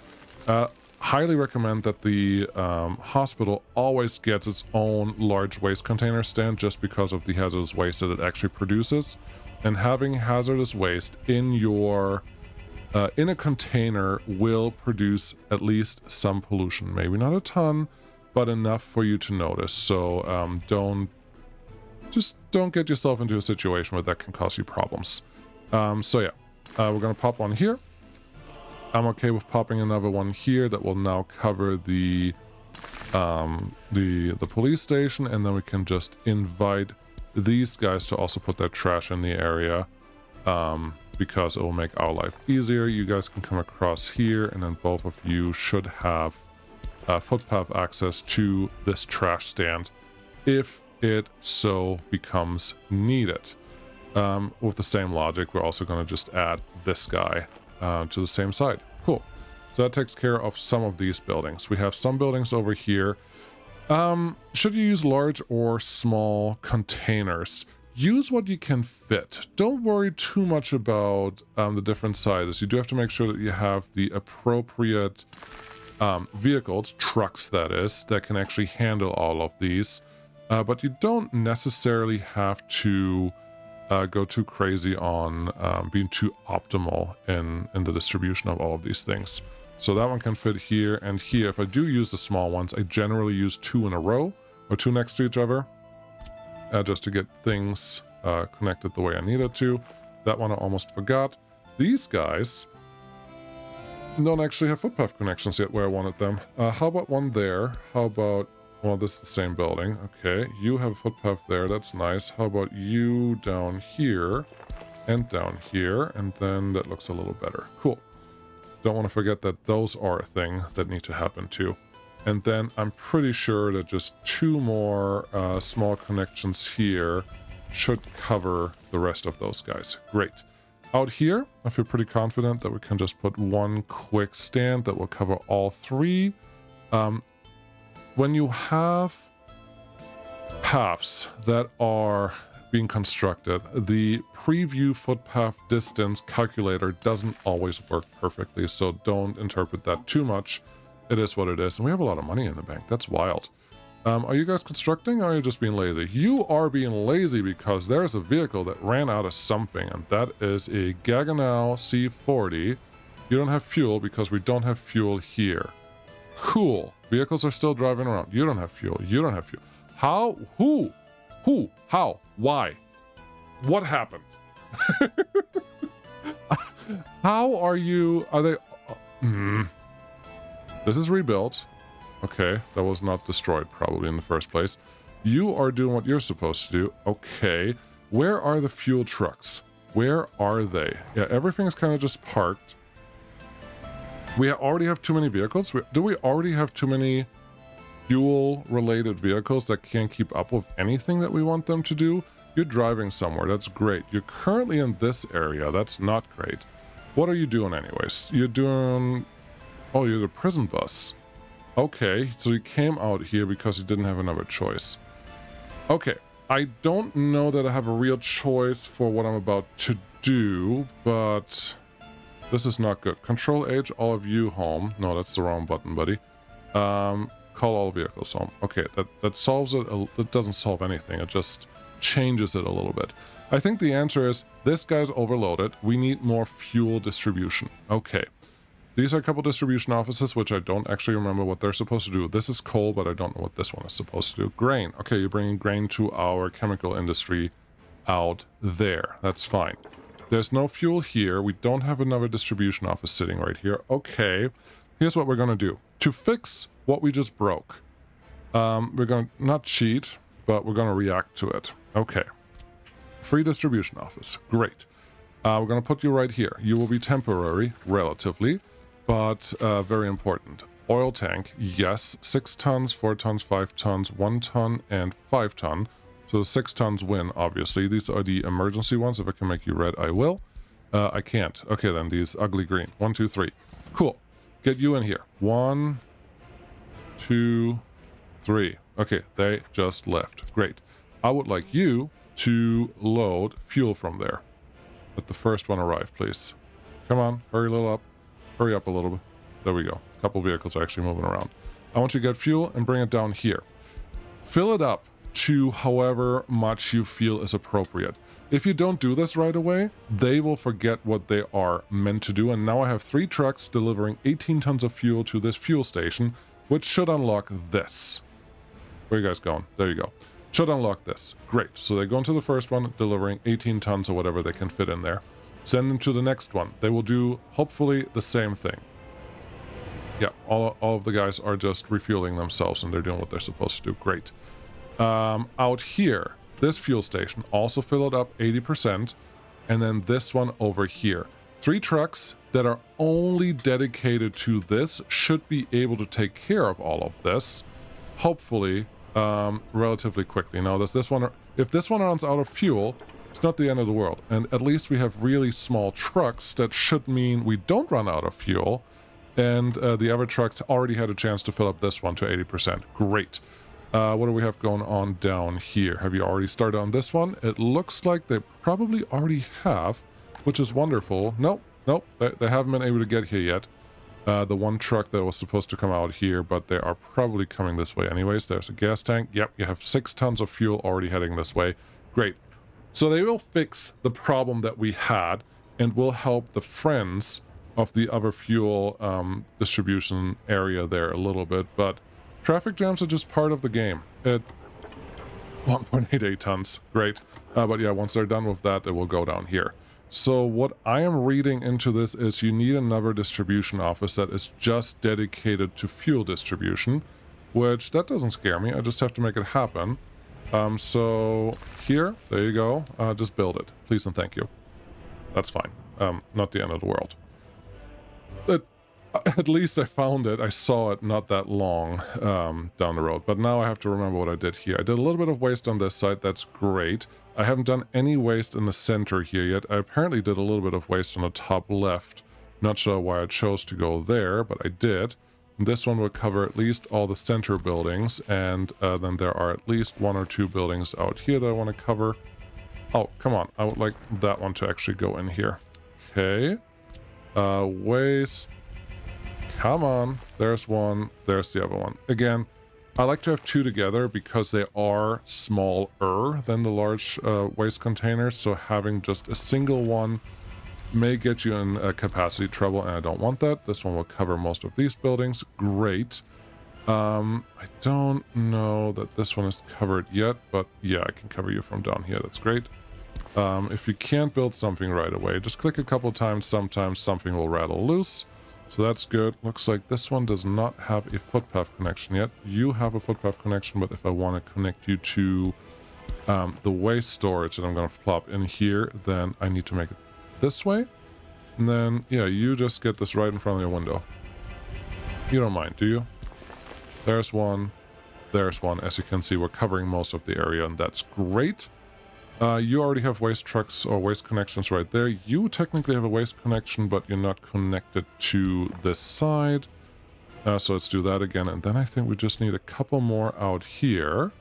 Highly recommend that the hospital always gets its own large waste container stand just because of the hazardous waste that it actually produces. And having hazardous waste in your in a container will produce at least some pollution. Maybe not a ton, but enough for you to notice. So don't get yourself into a situation where that can cause you problems. So yeah, we're gonna pop one here. I'm okay with popping another one here that will now cover the the police station, and then we can just invite these guys to also put their trash in the area, because it will make our life easier. You guys can come across here, and then both of you should have footpath access to this trash stand if it so becomes needed. With the same logic, we're also going to just add this guy to the same side. Cool. So that takes care of some of these buildings. We have some buildings over here. Should you use large or small containers? Use what you can fit. Don't worry too much about the different sizes. You do have to make sure that you have the appropriate vehicles, trucks that is, that can actually handle all of these. But you don't necessarily have to go too crazy on being too optimal in the distribution of all of these things. So that one can fit here and here. If I do use the small ones, I generally use 2 in a row or 2 next to each other, just to get things connected the way I need it to. That one I almost forgot. These guys don't actually have footpath connections yet where I wanted them. How about one there? How about, well, this is the same building. Okay, you have a footpath there. That's nice. How about you down here and down here? And then that looks a little better. Cool. Don't want to forget that those are a thing that need to happen too. And then I'm pretty sure that just 2 more small connections here should cover the rest of those guys. Great. Out here, I feel pretty confident that we can just put 1 quick stand that will cover all 3. When you have paths that are being constructed, the preview footpath distance calculator doesn't always work perfectly, so don't interpret that too much. It is what it is, and we have a lot of money in the bank. That's wild. Are you guys constructing, or are you just being lazy? You are being lazy because there's a vehicle that ran out of something, and that is a Gaggenau C40. You don't have fuel because we don't have fuel here. Cool. Vehicles are still driving around. You don't have fuel. You don't have fuel. How? Who? Who? How? Why? What happened? How are you? Are they... This is rebuilt. Okay, that was not destroyed probably in the first place. You are doing what you're supposed to do. Okay, where are the fuel trucks? Where are they? Yeah, everything's kind of just parked. We already have too many vehicles. Do we already have too many fuel-related vehicles that can't keep up with anything that we want them to do? You're driving somewhere. That's great. You're currently in this area. That's not great. What are you doing anyways? You're doing... Oh, you're the prison bus. Okay, so you came out here because you didn't have another choice. Okay, I don't know that I have a real choice for what I'm about to do, but this is not good. Control H, all of you home. No, that's the wrong button, buddy. Call all vehicles home. Okay, that solves it. It doesn't solve anything. It just changes it a little bit. I think the answer is this guy's overloaded. We need more fuel distribution. Okay. These are a couple distribution offices, which I don't actually remember what they're supposed to do. This is coal, but I don't know what this one is supposed to do. Grain. Okay, you're bringing grain to our chemical industry out there. That's fine. There's no fuel here. We don't have another distribution office sitting right here. Okay, here's what we're going to do. To fix what we just broke, we're going to not cheat, but we're going to react to it. Okay. Free distribution office. Great. We're going to put you right here. You will be temporary, relatively. But very important. Oil tank, yes. 6 tons, 4 tons, 5 tons, 1 ton, and 5 ton. So 6 tons win, obviously. These are the emergency ones. If I can make you red, I will. I can't. Okay, then these ugly green. 1, 2, 3. Cool. Get you in here. 1, 2, 3. Okay, they just left. Great. I would like you to load fuel from there. Let the first one arrive, please. Come on, hurry a little up. Hurry up a little bit. There we go. A couple vehicles are actually moving around. I want you to get fuel and bring it down here. Fill it up to however much you feel is appropriate. If you don't do this right away, they will forget what they are meant to do. And now I have 3 trucks delivering 18 tons of fuel to this fuel station, which should unlock this. Where are you guys going? There you go. Should unlock this. Great. So they go into the first one, delivering 18 tons or whatever they can fit in there. Send them to the next one. They will do, hopefully, the same thing. Yeah, all of the guys are just refueling themselves and they're doing what they're supposed to do. Great. Out here, this fuel station also filled up 80%. And then this one over here. 3 trucks that are only dedicated to this should be able to take care of all of this. Hopefully, relatively quickly. Now, if this one runs out of fuel, it's not the end of the world. And at least we have really small trucks that should mean we don't run out of fuel. And the other trucks already had a chance to fill up this one to 80%. Great. What do we have going on down here? Have you already started on this one? It looks like they probably already have, which is wonderful. Nope, they haven't been able to get here yet. The one truck that was supposed to come out here, but they are probably coming this way anyways. There's a gas tank. Yep, you have 6 tons of fuel already heading this way. Great. So they will fix the problem that we had and will help the friends of the other fuel distribution area there a little bit, but traffic jams are just part of the game. At 1.88 tons, great. But yeah, once they're done with that, they will go down here. So what I am reading into this is you need another distribution office that is just dedicated to fuel distribution, which that doesn't scare me. I just have to make it happen. So here, there you go. Just build it, please and thank you. That's fine. Not the end of the world. At least I found it. I saw it not that long down the road. But now I have to remember what I did here. I did a little bit of waste on this side. That's great. I haven't done any waste in the center here yet. I apparently did a little bit of waste on the top left. Not sure why I chose to go there, but I did. This one will cover at least all the center buildings. And then there are at least 1 or 2 buildings out here that I want to cover. Oh, come on. I would like that one to actually go in here. Okay. Waste. Come on, there's one, there's the other one. Again, I like to have 2 together because they are smaller than the large waste containers, so having just a single one may get you in capacity trouble, and I don't want that. This one will cover most of these buildings. Great. I don't know that this one is covered yet, but yeah, I can cover you from down here. That's great. If you can't build something right away, just click a couple times. Sometimes something will rattle loose. So that's good. Looks like this one does not have a footpath connection yet. You have a footpath connection, but if I want to connect you to the waste storage that I'm going to plop in here, then I need to make it this way. And then, yeah, you just get this right in front of your window. You don't mind, do you? There's one. There's one. As you can see, we're covering most of the area, and that's great. You already have waste trucks or waste connections right there. You technically have a waste connection, but you're not connected to this side. So let's do that again. And then I think we just need a couple more out here.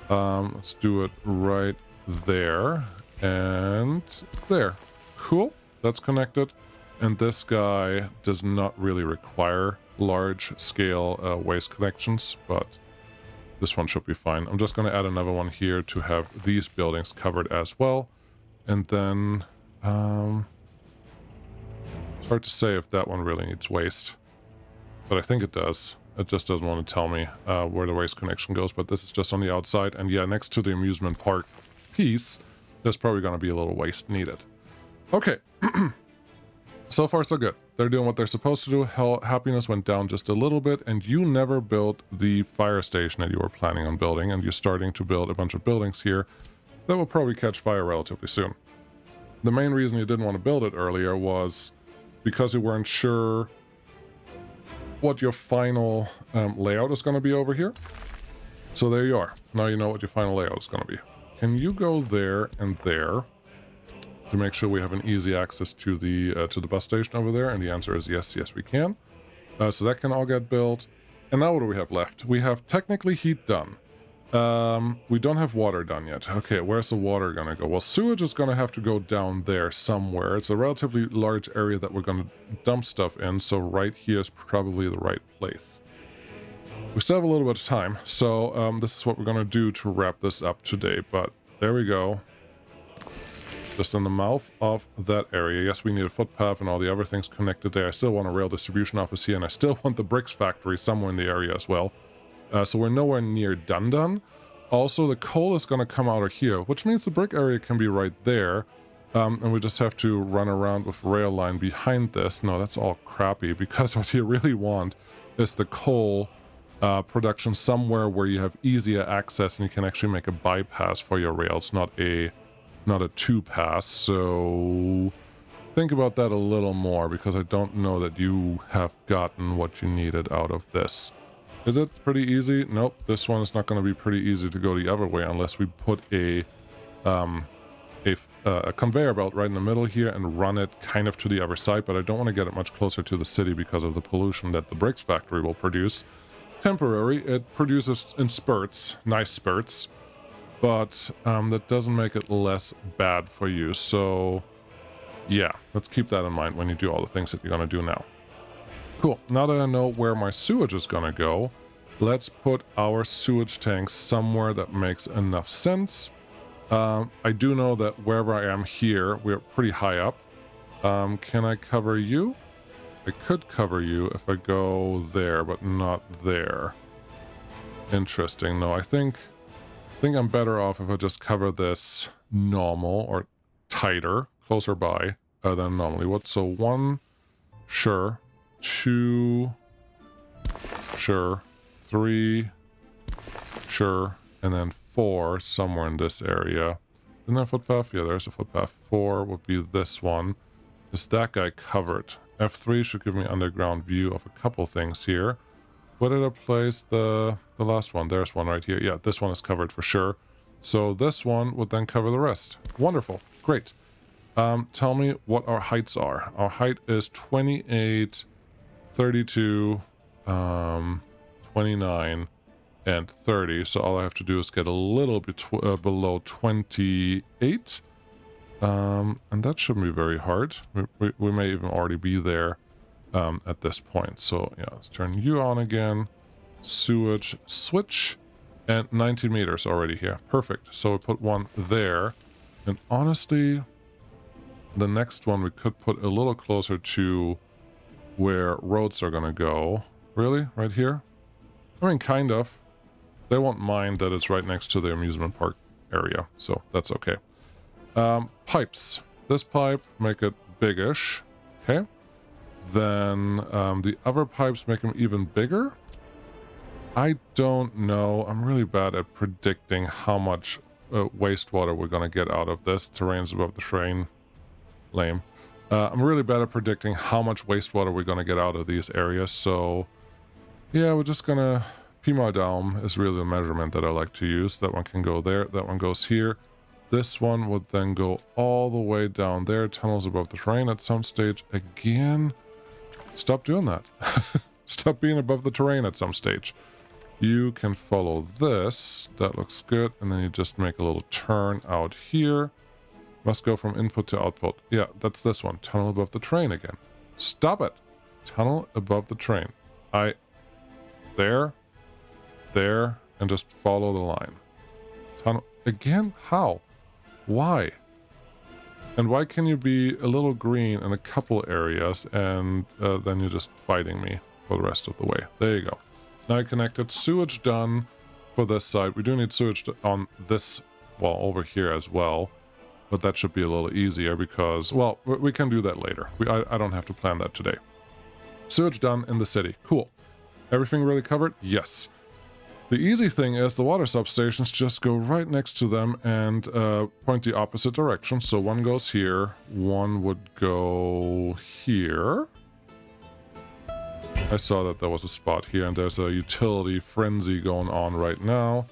Let's do it right there and there. Cool. That's connected. And this guy does not really require large-scale waste connections, but this one should be fine. I'm just going to add another one here to have these buildings covered as well. And then, it's hard to say if that one really needs waste. But I think it does. It just doesn't want to tell me where the waste connection goes. But this is just on the outside. And yeah, next to the amusement park piece, there's probably going to be a little waste needed. Okay. So far, so good. They're doing what they're supposed to do. Hell, happiness went down just a little bit, and you never built the fire station that you were planning on building, and you're starting to build a bunch of buildings here that will probably catch fire relatively soon. The main reason you didn't want to build it earlier was because you weren't sure what your final layout is going to be over here. So there you are. Now you know what your final layout is going to be. Can you go there and there to make sure we have an easy access to the bus station over there? And the answer is yes, yes we can. So that can all get built. And now what do we have left? We have technically heat done. We don't have water done yet. Okay, where's the water gonna go? Well, sewage is gonna have to go down there somewhere. It's a relatively large area that we're gonna dump stuff in, so right here is probably the right place. We still have a little bit of time, so this is what we're gonna do to wrap this up today, but there we go. Just in the mouth of that area. Yes, we need a footpath and all the other things connected there. I still want a rail distribution office here, and I still want the bricks factory somewhere in the area as well. So we're nowhere near done. Also, the coal is going to come out of here, which means the brick area can be right there. And we just have to run around with rail line behind this. No, that's all crappy, because what you really want is the coal production somewhere where you have easier access and you can actually make a bypass for your rails, not a two pass. So think about that a little more, because I don't know that you have gotten what you needed out of this. Is it pretty easy? Nope, this one is not going to be pretty easy to go the other way unless we put a conveyor belt right in the middle here and run it kind of to the other side, but I don't want to get it much closer to the city because of the pollution that the bricks factory will produce. Temporary, it produces in spurts, nice spurts, but that doesn't make it less bad for you. So yeah, let's keep that in mind when you do all the things that you're going to do now. Cool, now that I know where my sewage is going to go, let's put our sewage tank somewhere that makes enough sense. I do know that wherever I am here, we're pretty high up. Can I cover you? I could cover you if I go there, but not there. Interesting. No, I think I'm better off if I just cover this normal or tighter, closer by than normally. What? So 1, sure. 2, sure. 3, sure. And then 4 somewhere in this area. Isn't there a footpath? Yeah, there's a footpath. 4 would be this one. Is that guy covered? F3 should give me underground view of a couple things here. Where did I place the last one? There's one right here. Yeah, this one is covered for sure. So this one would then cover the rest. Wonderful. Great. Tell me what our heights are. Our height is 28, 32, 29, and 30. So all I have to do is get a little bit below 28. And that shouldn't be very hard. We may even already be there at this point. So yeah, let's turn you on again. Sewage switch. And 90 meters already here. Perfect. So we put one there. And honestly, the next one we could put a little closer to where roads are going to go. Really? Right here? I mean, kind of. They won't mind that it's right next to the amusement park area. So that's okay. Pipes. This pipe, make it biggish. Okay. Then the other pipes, make them even bigger. I don't know. I'm really bad at predicting how much wastewater we're going to get out of this. Terrain's above the train. Lame. I'm really bad at predicting how much wastewater we're going to get out of these areas. So yeah, we're just going to... Pi mal Daumen is really the measurement that I like to use. That one can go there. That one goes here. This one would then go all the way down there. Tunnels above the terrain at some stage. Again, stop doing that. Stop being above the terrain at some stage. You can follow this. That looks good. And then you just make a little turn out here. Must go from input to output. Yeah, that's this one. Tunnel above the train again. Stop it. Tunnel above the train. There, and just follow the line. Tunnel again? How? Why? And why can you be a little green in a couple areas and then you're just fighting me for the rest of the way? There you go. Now I connected. Sewage done for this side. We do need sewage on this, well, over here as well. But that should be a little easier because, well, we can do that later. I don't have to plan that today. Sewage done in the city. Cool. Everything really covered? Yes. The easy thing is the water substations just go right next to them and point the opposite direction. So one goes here, one would go here. I saw that there was a spot here and there's a utility frenzy going on right now.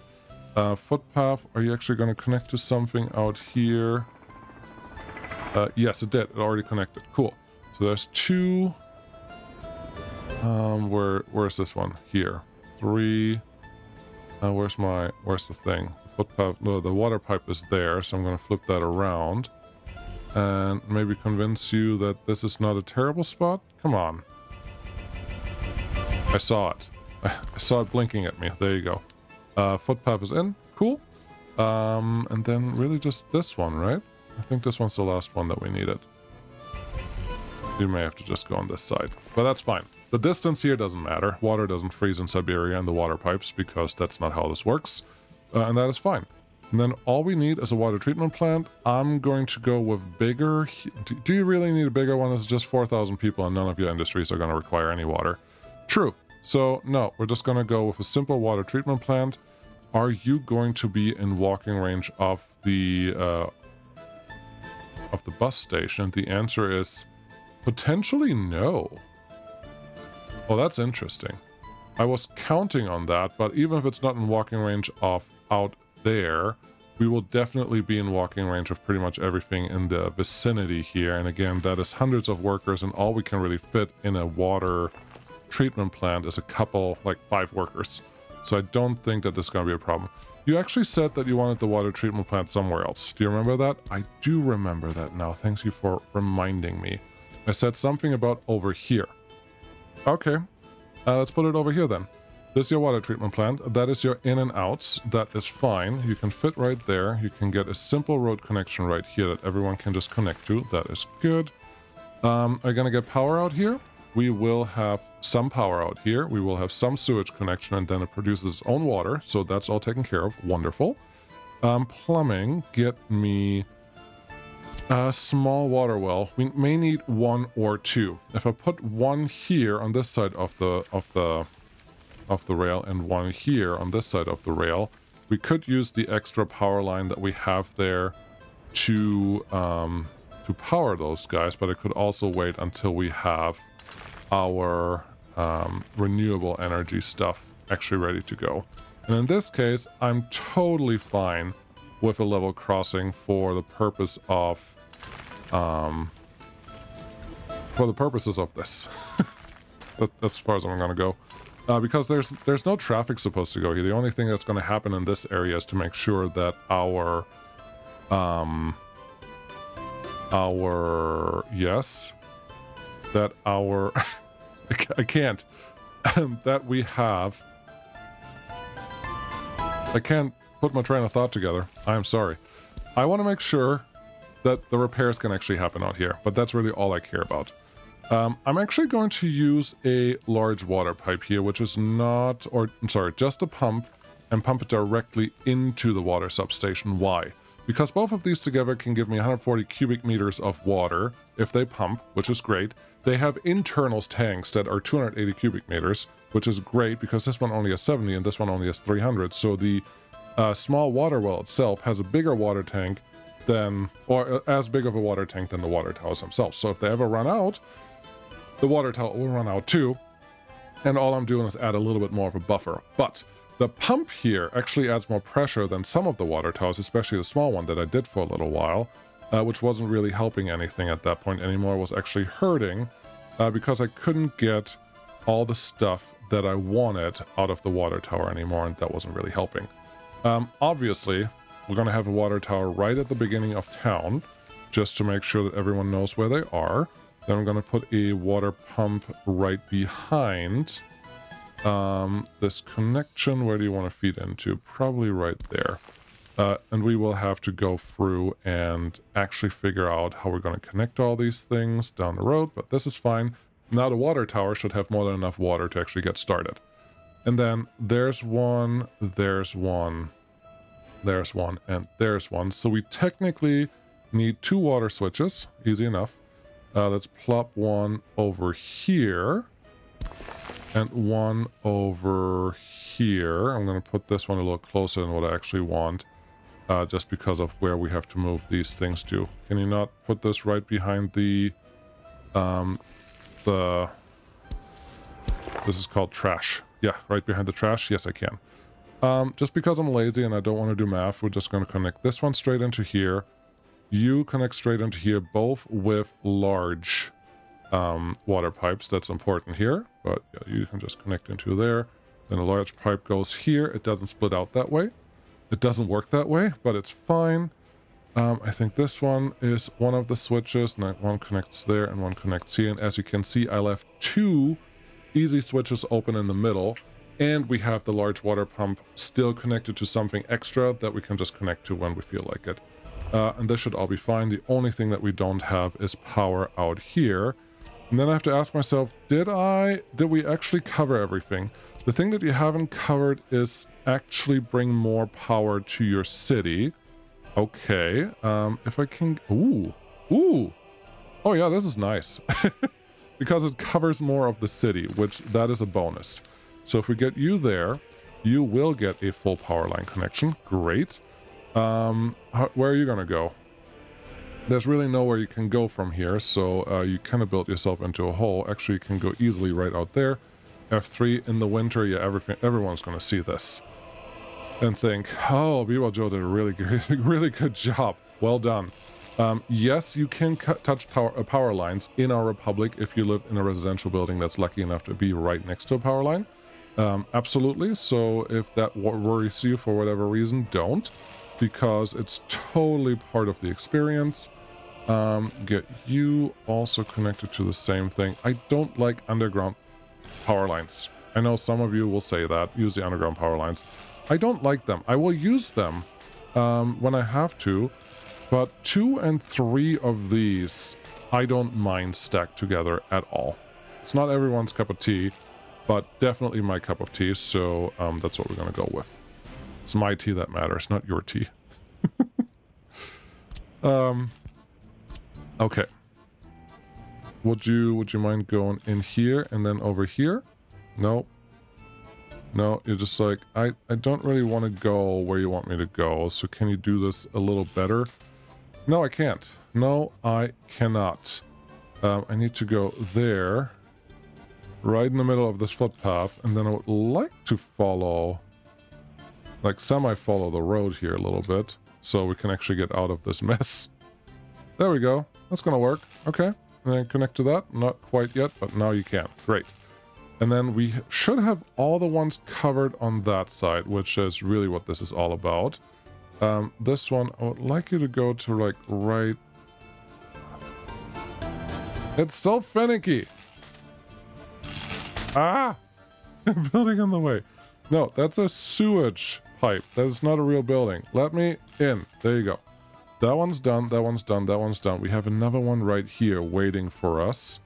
Footpath, are you actually going to connect to something out here? Yes, it did. It already connected. Cool. So there's 2. Where's this one? Here. 3. Where's the thing? The footpath, no, the water pipe is there, so I'm going to flip that around. And maybe convince you that this is not a terrible spot? Come on. I saw it. I saw it blinking at me. There you go. Footpath is in. Cool. And then really just this one, right? I think this one's the last one that we needed. You may have to just go on this side, but that's fine. The distance here doesn't matter. Water doesn't freeze in Siberia in the water pipes because that's not how this works. And that is fine. And then all we need is a water treatment plant. I'm going to go with bigger. Do you really need a bigger one? It's just 4,000 people and none of your industries are going to require any water. True. So no, we're just going to go with a simple water treatment plant. Are you going to be in walking range of the bus station? The answer is potentially no. Oh, that's interesting. I was counting on that, but even if it's not in walking range of out there, we will definitely be in walking range of pretty much everything in the vicinity here. And again, that is hundreds of workers, and all we can really fit in a water treatment plant is a couple, like 5 workers. So I don't think that this is going to be a problem. You actually said that you wanted the water treatment plant somewhere else. Do you remember that? I do remember that now. Thanks you for reminding me. I said something about over here. Okay, let's put it over here then. This is your water treatment plant. That is your in and outs. That is fine. You can fit right there. You can get a simple road connection right here that everyone can just connect to. That is good. Are you going to get power out here? We will have some power out here. We will have some sewage connection, and then it produces its own water. So that's all taken care of. Wonderful. Plumbing, get me a small water well. We may need 1 or 2. If I put 1 here on this side of the rail and 1 here on this side of the rail, we could use the extra power line that we have there to power those guys, but I could also wait until we have our renewable energy stuff actually ready to go. And in this case, I'm totally fine with a level crossing for the purpose of purposes of this. That's as far as I'm gonna go. Because there's no traffic supposed to go here. The only thing that's going to happen in this area is to make sure that our I can't that we have. I can't put my train of thought together. I'm sorry. I want to make sure that the repairs can actually happen out here, but that's really all I care about. I'm actually going to use a large water pipe here, which is not, or I'm sorry, just a pump, and pump it directly into the water substation. Why? Because both of these together can give me 140 cubic meters of water if they pump, which is great. They have internals tanks that are 280 cubic meters, which is great because this one only has 70 and this one only has 300. So the small water well itself has a bigger water tank than, or as big of a water tank than the water towers themselves. So if they ever run out, the water tower will run out too, and all I'm doing is add a little bit more of a buffer. But the pump here actually adds more pressure than some of the water towers, especially the small one that I did for a little while, which wasn't really helping anything at that point anymore, was actually hurting, because I couldn't get all the stuff that I wanted out of the water tower anymore, and that wasn't really helping. Obviously, we're going to have a water tower right at the beginning of town, just to make sure that everyone knows where they are. Then I'm going to put a water pump right behind this connection. Where do you want to feed into? Probably right there. And we will have to go through and actually figure out how we're going to connect all these things down the road, but this is fine. Now the water tower should have more than enough water to actually get started. And then there's one, there's one, there's one, and there's one. So we technically need 2 water switches. Easy enough. Let's plop one over here and one over here. I'm going to put this one a little closer than what I actually want, just because of where we have to move these things to. Can you not put this right behind the this is called trash. Yeah, right behind the trash. Yes, I can. Just because I'm lazy and I don't want to do math, we're just going to connect this one straight into here. You connect straight into here, both with large water pipes. That's important here, but yeah, you can just connect into there. Then a large pipe goes here. It doesn't split out that way. It doesn't work that way, but it's fine. I think this one is one of the switches. And one connects there and one connects here. And as you can see, I left 2 easy switches open in the middle. And we have the large water pump still connected to something extra that we can just connect to when we feel like it. And this should all be fine. The only thing that we don't have is power out here. And then I have to ask myself, did we actually cover everything? The thing that you haven't covered is actually bring more power to your city. Okay, if I can... Ooh, ooh. Oh yeah, this is nice. Because it covers more of the city, which that is a bonus. So if we get you there, you will get a full power line connection. Great. Where are you gonna go? There's really nowhere you can go from here, so you kind of built yourself into a hole. Actually, you can go easily right out there. F3 in the winter, yeah, everyone's gonna see this and think, oh, B-Well Joe did a really good job. Well done. Yes, you can touch power lines in our republic if you live in a residential building that's lucky enough to be right next to a power line. Absolutely. So if that worries you for whatever reason, don't, because it's totally part of the experience. Get you also connected to the same thing. I don't like underground power lines. I know some of you will say that, use the underground power lines. I don't like them. I will use them when I have to, but 2 and 3 of these I don't mind stacked together at all. It's not everyone's cup of tea, but definitely my cup of tea, so that's what we're gonna go with. It's my tea that matters, not your tea. Okay. Would you mind going in here and then over here? No. No, you're just like, I don't really want to go where you want me to go, so can you do this a little better? No, I can't. No, I cannot. I need to go there, right in the middle of this footpath, and then I would like to follow, like semi-follow the road here a little bit, so we can actually get out of this mess. There we go. That's gonna work. Okay. And then connect to that. Not quite yet, but now you can. Great. And then we should have all the ones covered on that side, which is really what this is all about. This one, I would like you to go to like right... It's so finicky! Ah! Building in the way. No, that's a sewage pipe. That is not a real building. Let me in. There you go. That one's done, that one's done, that one's done. We have another one right here waiting for us.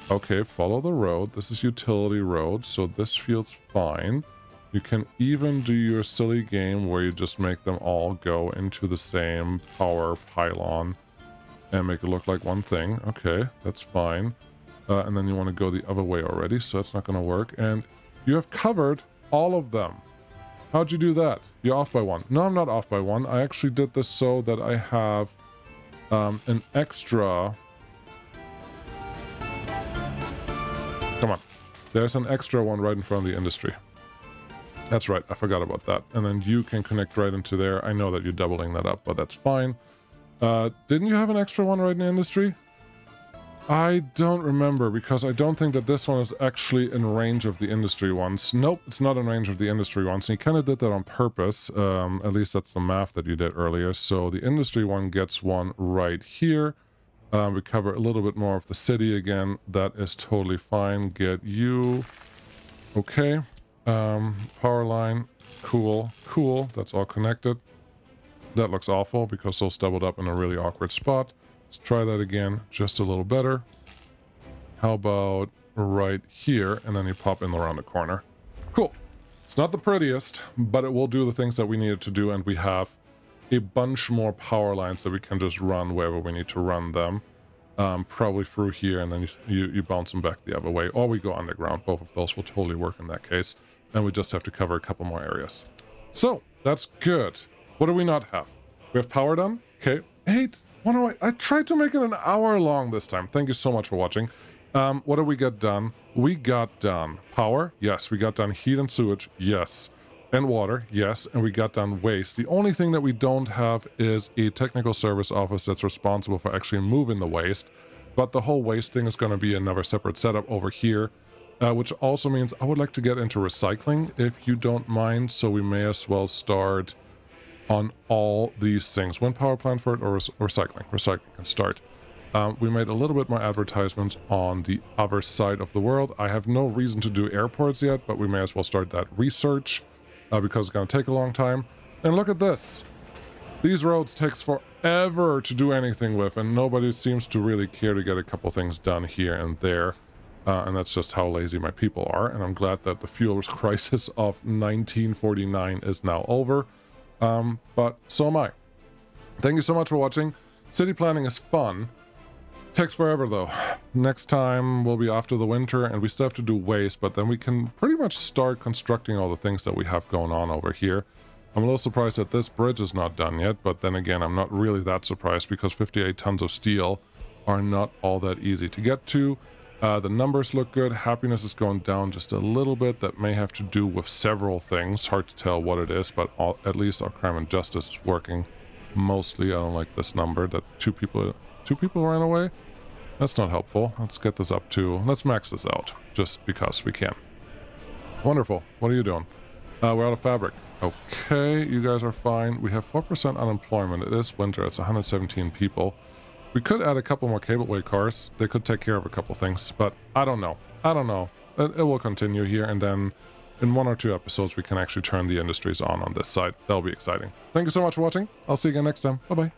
Okay, follow the road. This is utility road, so this feels fine. You can even do your silly game where you just make them all go into the same power pylon and make it look like one thing. Okay, that's fine. And then you want to go the other way already, so that's not going to work. And you have covered all of them. How'd you do that? You're off by 1. No, I'm not off by 1. I actually did this so that I have an extra... Come on. There's an extra one right in front of the industry. That's right, I forgot about that. And then you can connect right into there. I know that you're doubling that up, but that's fine. Didn't you have an extra one right in the industry? I don't remember, because I don't think that this one is actually in range of the industry ones. Nope, it's not in range of the industry ones. And you kind of did that on purpose. At least that's the math that you did earlier. So the industry one gets one right here. We cover a little bit more of the city again. That is totally fine. Get you. Okay. Power line. Cool. Cool. That's all connected. That looks awful because those doubled up in a really awkward spot. Let's try that again, just a little better. How about right here, and then you pop in around the corner. Cool. It's not the prettiest, but it will do the things that we needed to do, and we have a bunch more power lines that we can just run wherever we need to run them. Probably through here, and then you bounce them back the other way, or we go underground. Both of those will totally work in that case, and we just have to cover a couple more areas. So, that's good. What do we not have? We have power done? Okay. 8. I tried to make it an hour long this time. Thank you so much for watching. What did we get done? We got done power. Yes. We got done heat and sewage. Yes. And water. Yes. And we got done waste. The only thing that we don't have is a technical service office that's responsible for actually moving the waste. But the whole waste thing is going to be another separate setup over here. Which also means I would like to get into recycling, if you don't mind. So we may as well start on all these things. Wind power plant for it, or recycling. Recycling can start. We made a little bit more advertisements on the other side of the world. I have no reason to do airports yet, but we may as well start that research because it's going to take a long time. And look at this. These roads takes forever to do anything with, and nobody seems to really care to get a couple things done here and there. And that's just how lazy my people are. And I'm glad that the fuel crisis of 1949 is now over. But so am I. Thank you so much for watching. City planning is fun. Takes forever though. Next time will be after the winter, and we still have to do waste, but then we can pretty much start constructing all the things that we have going on over here. I'm a little surprised that this bridge is not done yet, but then again, I'm not really that surprised because 58 tons of steel are not all that easy to get to. The numbers look good. Happiness is going down just a little bit. That may have to do with several things. Hard to tell what it is, but at least our crime and justice is working mostly. I don't like this number that two people ran away. That's not helpful. Let's get this up to, let's max this out just because we can. Wonderful. What are you doing? We're out of fabric. Okay, you guys are fine. We have 4% unemployment. It is winter. It's 117 people. We could add a couple more cableway cars. They could take care of a couple things, but I don't know. It will continue here, and then in 1 or 2 episodes we can actually turn the industries on this side. That'll be exciting. Thank you so much for watching. I'll see you again next time. Bye bye.